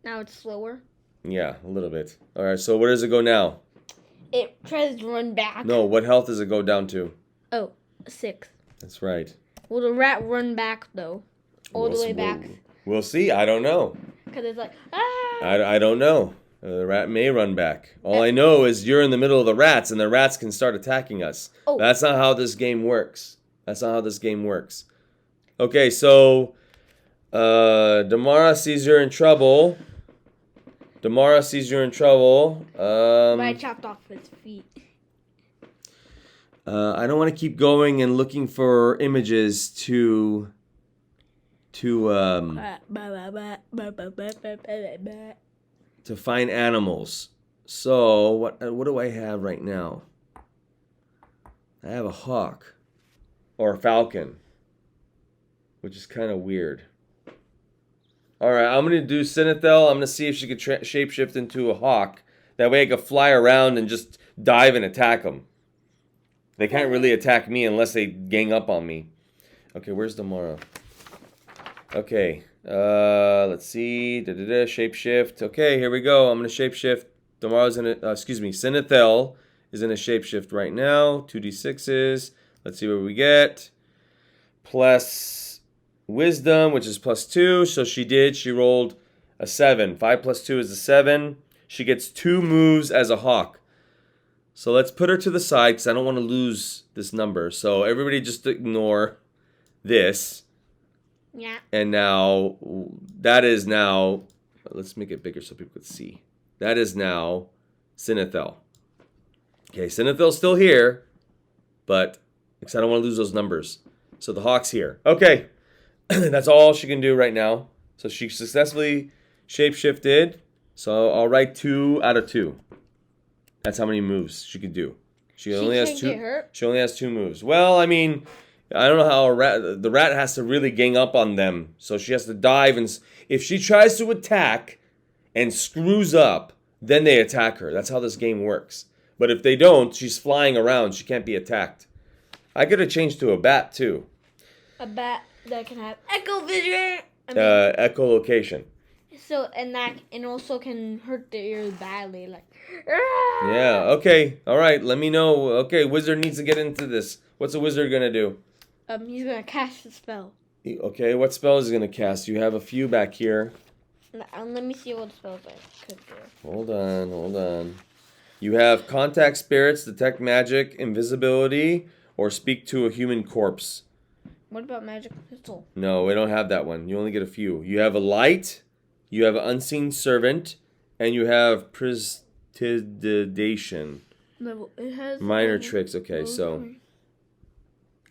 Now it's slower? Yeah, a little bit. All right, so where does it go now? It tries to run back. No, what health does it go down to? Oh, 6. That's right. Will the rat run back, though? All the way back? We'll see. I don't know. Because it's like, I don't know. The rat may run back. All I know is you're in the middle of the rats, and the rats can start attacking us. Oh. That's not how this game works. That's not how this game works. Okay, so Damara sees you're in trouble. But I chopped off his feet. I don't want to keep going and looking for images to find animals. So what do I have right now? I have a hawk or a falcon, which is kind of weird. All right, I'm gonna do Xanathar. I'm gonna see if she could shapeshift into a hawk. That way I could fly around and just dive and attack them. They can't really attack me unless they gang up on me. Okay, where's Damara? Okay, let's see. Shapeshift. Okay, here we go. I'm gonna shapeshift. Damara's in a, Xanathar is in a shapeshift right now. 2d6s. Let's see what we get. Plus wisdom, which is +2. So she rolled a 7. 5 + 2 is a 7. She gets 2 moves as a hawk. So let's put her to the side because I don't want to lose this number. So everybody just ignore this. Yeah. And now, that is now, let's make it bigger so people could see. That is now Xanathar. Okay, Xanathar's still here, but because I don't want to lose those numbers. So the hawk's here. Okay, that's all she can do right now. So she successfully shapeshifted. So I'll write 2 out of 2. That's how many moves she could do. She only has 2. Get hurt? She only has 2 moves. Well, I mean, I don't know how the rat has to really gang up on them. So she has to dive, and if she tries to attack and screws up, then they attack her. That's how this game works. But if they don't, she's flying around. She can't be attacked. I could have changed to a bat too. A bat that can have echolocation. Echolocation. So and also can hurt the ears badly, like. Yeah. Okay. All right. Let me know. Okay. Wizard needs to get into this. What's a wizard gonna do? He's gonna cast a spell. Okay. What spell is he gonna cast? You have a few back here. Let me see what spells I could do. Hold on. You have contact spirits, detect magic, invisibility, or speak to a human corpse. What about magic pistol? No, we don't have that one. You only get a few. You have a light, you have an unseen servant, and you have prestidigitation. It has minor tricks. Okay, so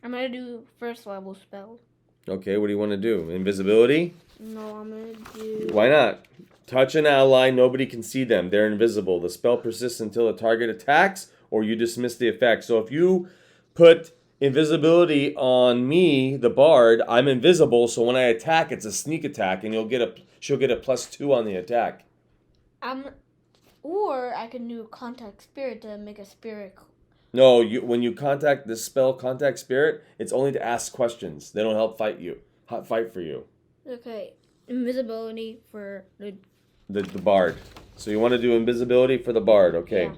I'm gonna do first level spell. Okay, what do you want to do? Invisibility? No, I'm gonna do. Why not? Touch an ally, nobody can see them. They're invisible. The spell persists until a target attacks or you dismiss the effect. So if you put invisibility on me, the bard, I'm invisible, so when I attack, it's a sneak attack, and she'll get a +2 on the attack. Or I can do contact spirit to make a spirit. No, when you contact the spell contact spirit, it's only to ask questions. They don't help fight for you. Okay, invisibility for the bard. So you want to do invisibility for the bard, okay? Yeah.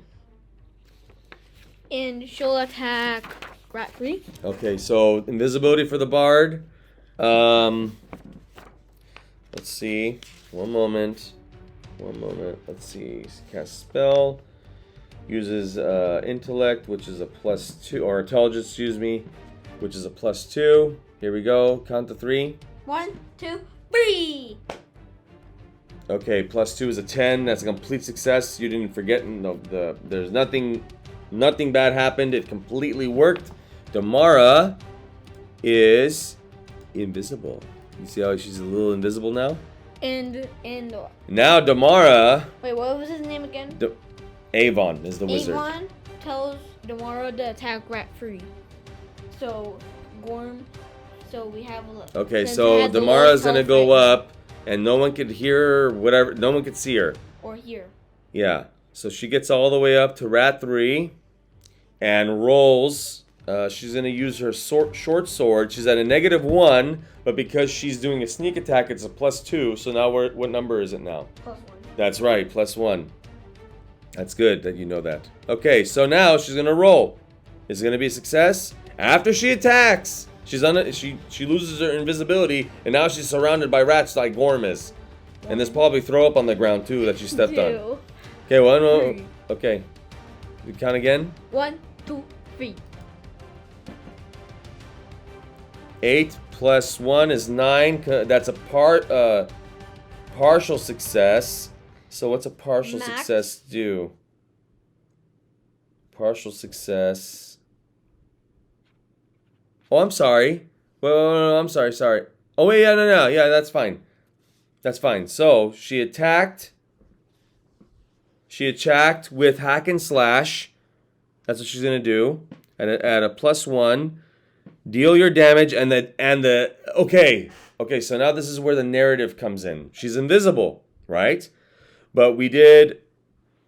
And she'll attack rat 3. Okay, so invisibility for the bard. Let's see. One moment. Let's see. Cast spell. Uses intellect, which is a +2, or intelligence, excuse me, which is a +2. Here we go. Count to 3. 1, 2, 3. Okay, +2 is a 10. That's a complete success. You didn't forget. No, there's nothing bad happened. It completely worked. Damara is invisible. You see how she's a little invisible now? And now Damara. Wait, what was his name again? Avon is the wizard. Avon tells Damara to attack rat 3. So Gorm. So we have. Okay, so Damara's gonna go up, and no one could hear her. Whatever, no one could see her. Or hear. Yeah. So she gets all the way up to rat 3, and rolls. She's gonna use her short sword. She's at a -1, but because she's doing a sneak attack, it's a +2. So now what number is it now? +1. That's right, +1. That's good that you know that. Okay, so now she's gonna roll. Is it gonna be a success? After she attacks, she loses her invisibility, and now she's surrounded by rats like Gorm is. And there's probably throw up on the ground too that she stepped on. Okay, 1 more. Okay, you count again. 1, 2, 3. 8 plus 1 is 9. That's a partial success. So what's a partial Max. success do? Partial success. Oh, I'm sorry. Well, I'm sorry. Oh, wait, no. Yeah, that's fine. That's fine. So she attacked. She attacked with hack and slash. That's what she's gonna do. At a +1, deal your damage, okay. So now this is where the narrative comes in. She's invisible, right? But we did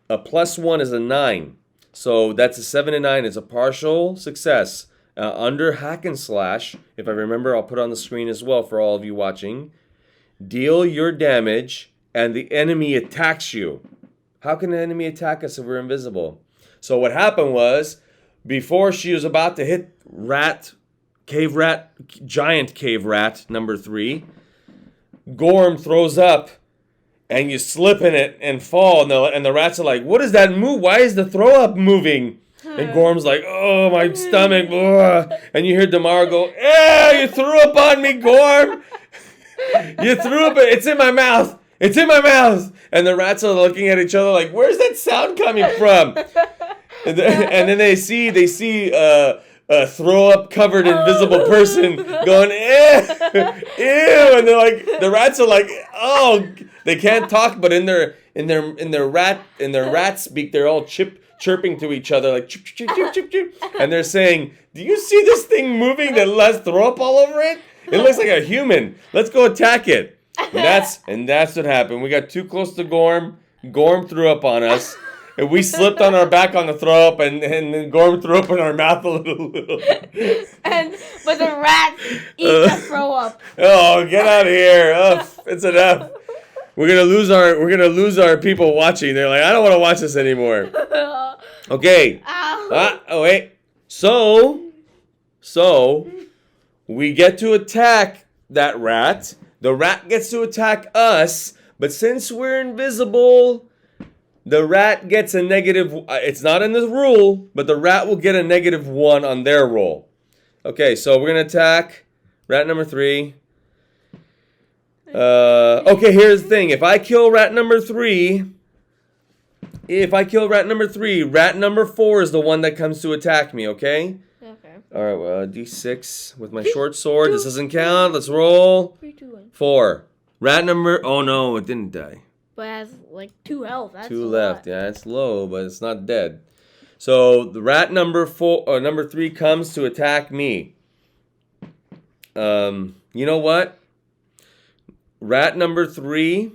a +1 is a 9, so that's a 7 and 9. It's a partial success. Under hack and slash, if I remember, I'll put it on the screen as well for all of you watching. Deal your damage, and the enemy attacks you. How can an enemy attack us if we're invisible? So what happened was, before she was about to hit giant cave rat number 3, Gorm throws up, and you slip in it and fall, and the rats are like, what is that move? Why is the throw up moving? And Gorm's like, oh, my stomach. Ugh. And you hear Damar go, you threw up on me, Gorm. You threw up. It's in my mouth. It's in my mouth. And the rats are looking at each other like, where's that sound coming from? And then they see a throw up covered invisible person going, ew. And they're like, the rats are like, oh, they can't talk, but in their rat speak, they're all chirping to each other like chip, chip, chip, chip, chip. And they're saying, do you see this thing moving that has throw up all over it? It looks like a human. Let's go attack it. And that's what happened. We got too close to Gorm. Gorm threw up on us. And we slipped on our back on the throw up, and then Gorm threw up in our mouth a little. But the rats eat the throw up. Oh, get out of here! It's enough. We're gonna lose our people watching. They're like, I don't want to watch this anymore. Okay. Oh wait. So we get to attack that rat. The rat gets to attack us, but since we're invisible, the rat gets a negative. It's not in the rule, but the rat will get a -1 on their roll. Okay, so we're gonna attack rat number 3. Okay, here's the thing. If I kill rat number 3, rat number 4 is the one that comes to attack me. Okay. Okay. All right. Well, D6 with my short sword. This doesn't count. Let's roll. 3, 2, 1. 4. Rat number. Oh no, it didn't die. But it has like 2 health. That's 2 a left. lot. Yeah, it's low, but it's not dead. So the rat number 3 comes to attack me. You know what? Rat number 3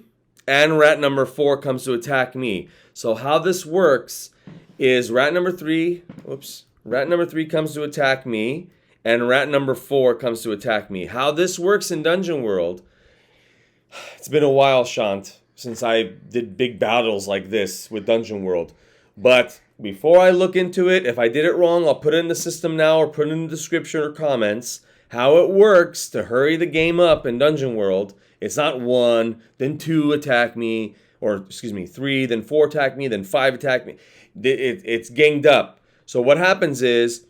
and rat number 4 comes to attack me. So how this works is rat number 3 comes to attack me, and rat number 4 comes to attack me. How this works in Dungeon World, it's been a while, Shant, since I did big battles like this with Dungeon World. But before I look into it, if I did it wrong, I'll put it in the system now or put it in the description or comments. How it works to hurry the game up in Dungeon World, it's not 1, then 2 attack me, or 3, then 4 attack me, then 5 attack me. It's ganged up. So what happens is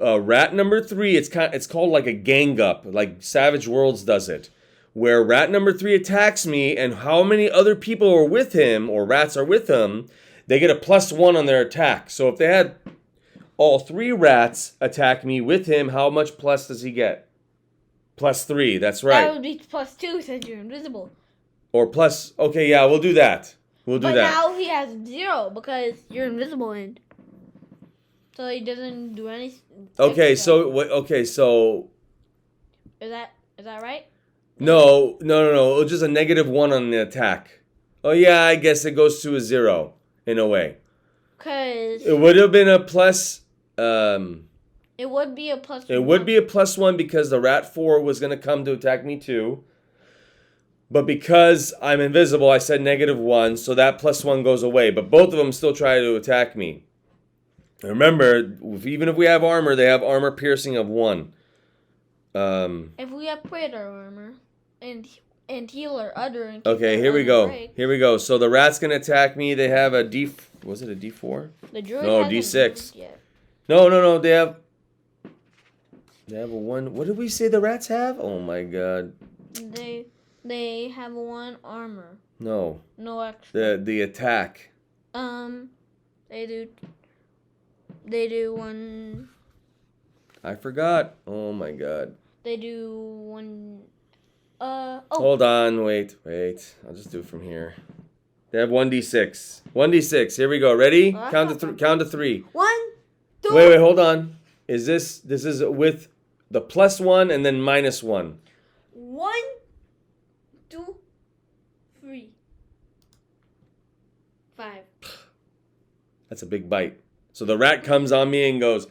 rat number 3, it's called like a gang up, like Savage Worlds does it, where rat number 3 attacks me, and how many other people are with him, or rats are with him, they get a +1 on their attack. So if they had all 3 rats attack me with him, how much plus does he get? +3, that's right. That would be +2 since you're invisible. Or okay, yeah, we'll do that. But now he has 0 because you're invisible and so he doesn't do anything. Okay, so Is that right? No. It's just a -1 on the attack. Oh yeah, I guess it goes to a 0 in a way. Cause it would have been a plus. It would be a +1. It would be a +1 because the rat 4 was going to come to attack me too. But because I'm invisible, I said -1, so that +1 goes away. But both of them still try to attack me. And remember, even if we have armor, they have armor piercing of 1. If we have predator armor and healer other. And okay, here we go. Here we go. So the rat's going to attack me. They have a D. Was it a D4? The druid no, hasn't D6. moved yet. No. They have. They have a 1. What did we say the rats have? Oh my god. They have 1 armor. No. No extra. The attack. They do 1. I forgot. Oh my god. They do 1. Hold on. Wait. I'll just do it from here. They have 1d6. 1d6. Here we go. Ready? Count to 3. 1, 2. Wait. Hold on. This is with the +1 and then -1. 1, 2, 3, 5. That's a big bite. So the rat comes on me and goes,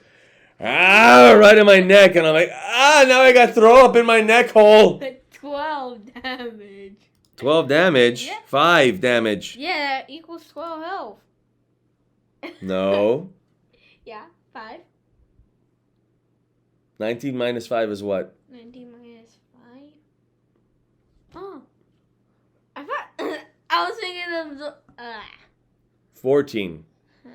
right in my neck, and I'm like, now I got throw up in my neck hole. 12 damage. 12 damage? Yeah. 5 damage. Yeah, that equals 12 health. No. Yeah, 5. 19 minus 5 is what? 19 minus 5. Oh. I thought I was thinking of the 14. Oh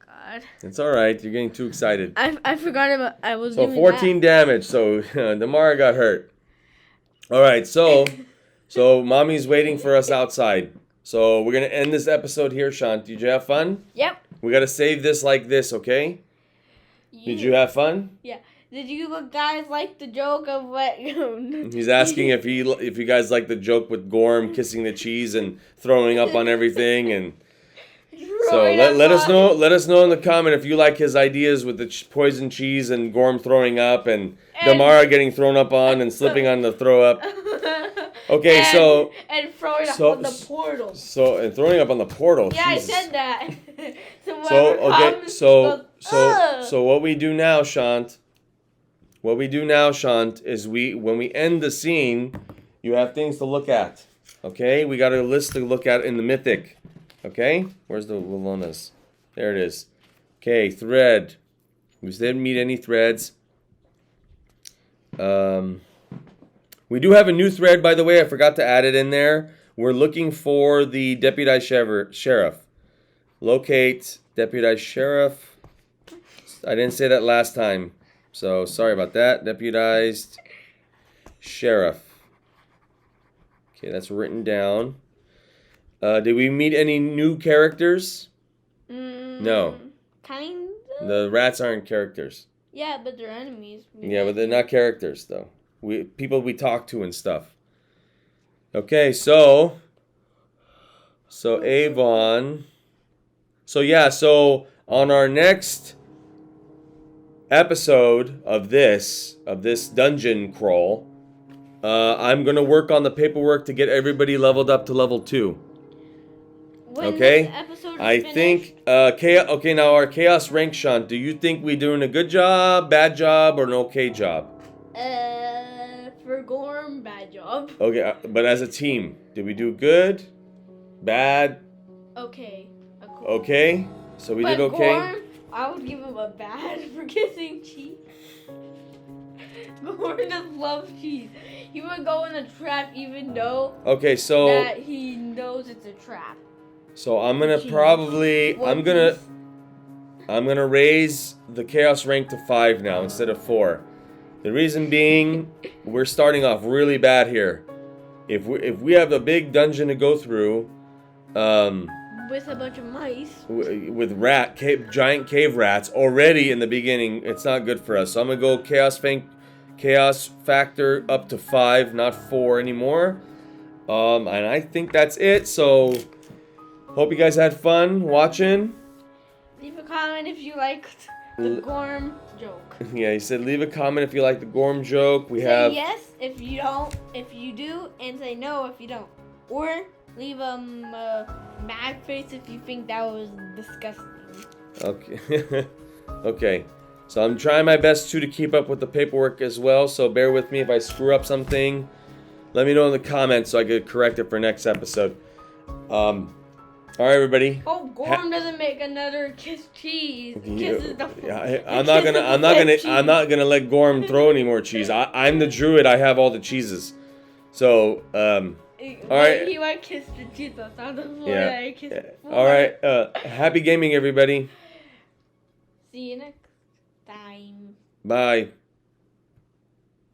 god. It's alright, you're getting too excited. I forgot about I was So doing 14 damage, so Damara got hurt. Alright, so mommy's waiting for us outside. So we're gonna end this episode here, Shant. Did you have fun? Yep. We gotta save this like this, okay? Did you have fun? Yeah. Did you guys like the joke of what? He's asking if you guys like the joke with Gorm kissing the cheese and throwing up on everything, and so let us know. Let us know in the comment if you like his ideas with the poison cheese and Gorm throwing up and Damara getting thrown up on and slipping on the throw up. Okay, and throwing up on the portal. And throwing up on the portal. Yeah, Jesus. I said that. So what we do now, Shant? What we do now, Shant, is when we end the scene, you have things to look at. Okay? We got a list to look at in the Mythic. Okay? Where's the Wilonas? There it is. Okay, thread. We didn't meet any threads. We do have a new thread, by the way. I forgot to add it in there. We're looking for the deputized sheriff. Locate deputized sheriff. I didn't say that last time. So, sorry about that. Deputized sheriff. Okay, that's written down. Did we meet any new characters? No. Kind of. The rats aren't characters. Yeah, but they're enemies. Yeah, but they're not characters, though. People we talk to and stuff. Okay, so Avon. So on our next episode of this dungeon crawl, I'm gonna work on the paperwork to get everybody leveled up to level 2. When okay, this episode is I finished, think chaos. Okay, now our chaos rank, Sean. Do you think we're doing a good job, bad job, or an okay job? For Gorm, bad job. Okay, but as a team, did we do good, bad? Okay. Okay, so we did okay. Gorm, I would give him a bad for kissing cheese. Gorm just loves cheese. He would go in a trap even though that he knows it's a trap. So I'm gonna I'm gonna raise the chaos rank to 5 now instead of 4. The reason being, we're starting off really bad here. If we have a big dungeon to go through, with a bunch of mice, with giant cave rats already in the beginning, it's not good for us. So I'm gonna go chaos factor up to 5, not 4 anymore. And I think that's it. So hope you guys had fun watching. Leave a comment if you liked the Gorm joke. Yeah, he said leave a comment if you like the Gorm joke. Say yes if you don't, if you do, and say no if you don't. Or leave a mad face if you think that was disgusting. Okay. Okay. So I'm trying my best to keep up with the paperwork as well. So bear with me if I screw up something. Let me know in the comments so I could correct it for next episode. All right, everybody. Oh, Gorm doesn't make another kiss cheese. Kisses the I'm not gonna let Gorm throw any more cheese. I'm the druid. I have all the cheeses. So all right. He might kiss the cheese on the floor. Yeah. All right. Happy gaming, everybody. See you next time. Bye.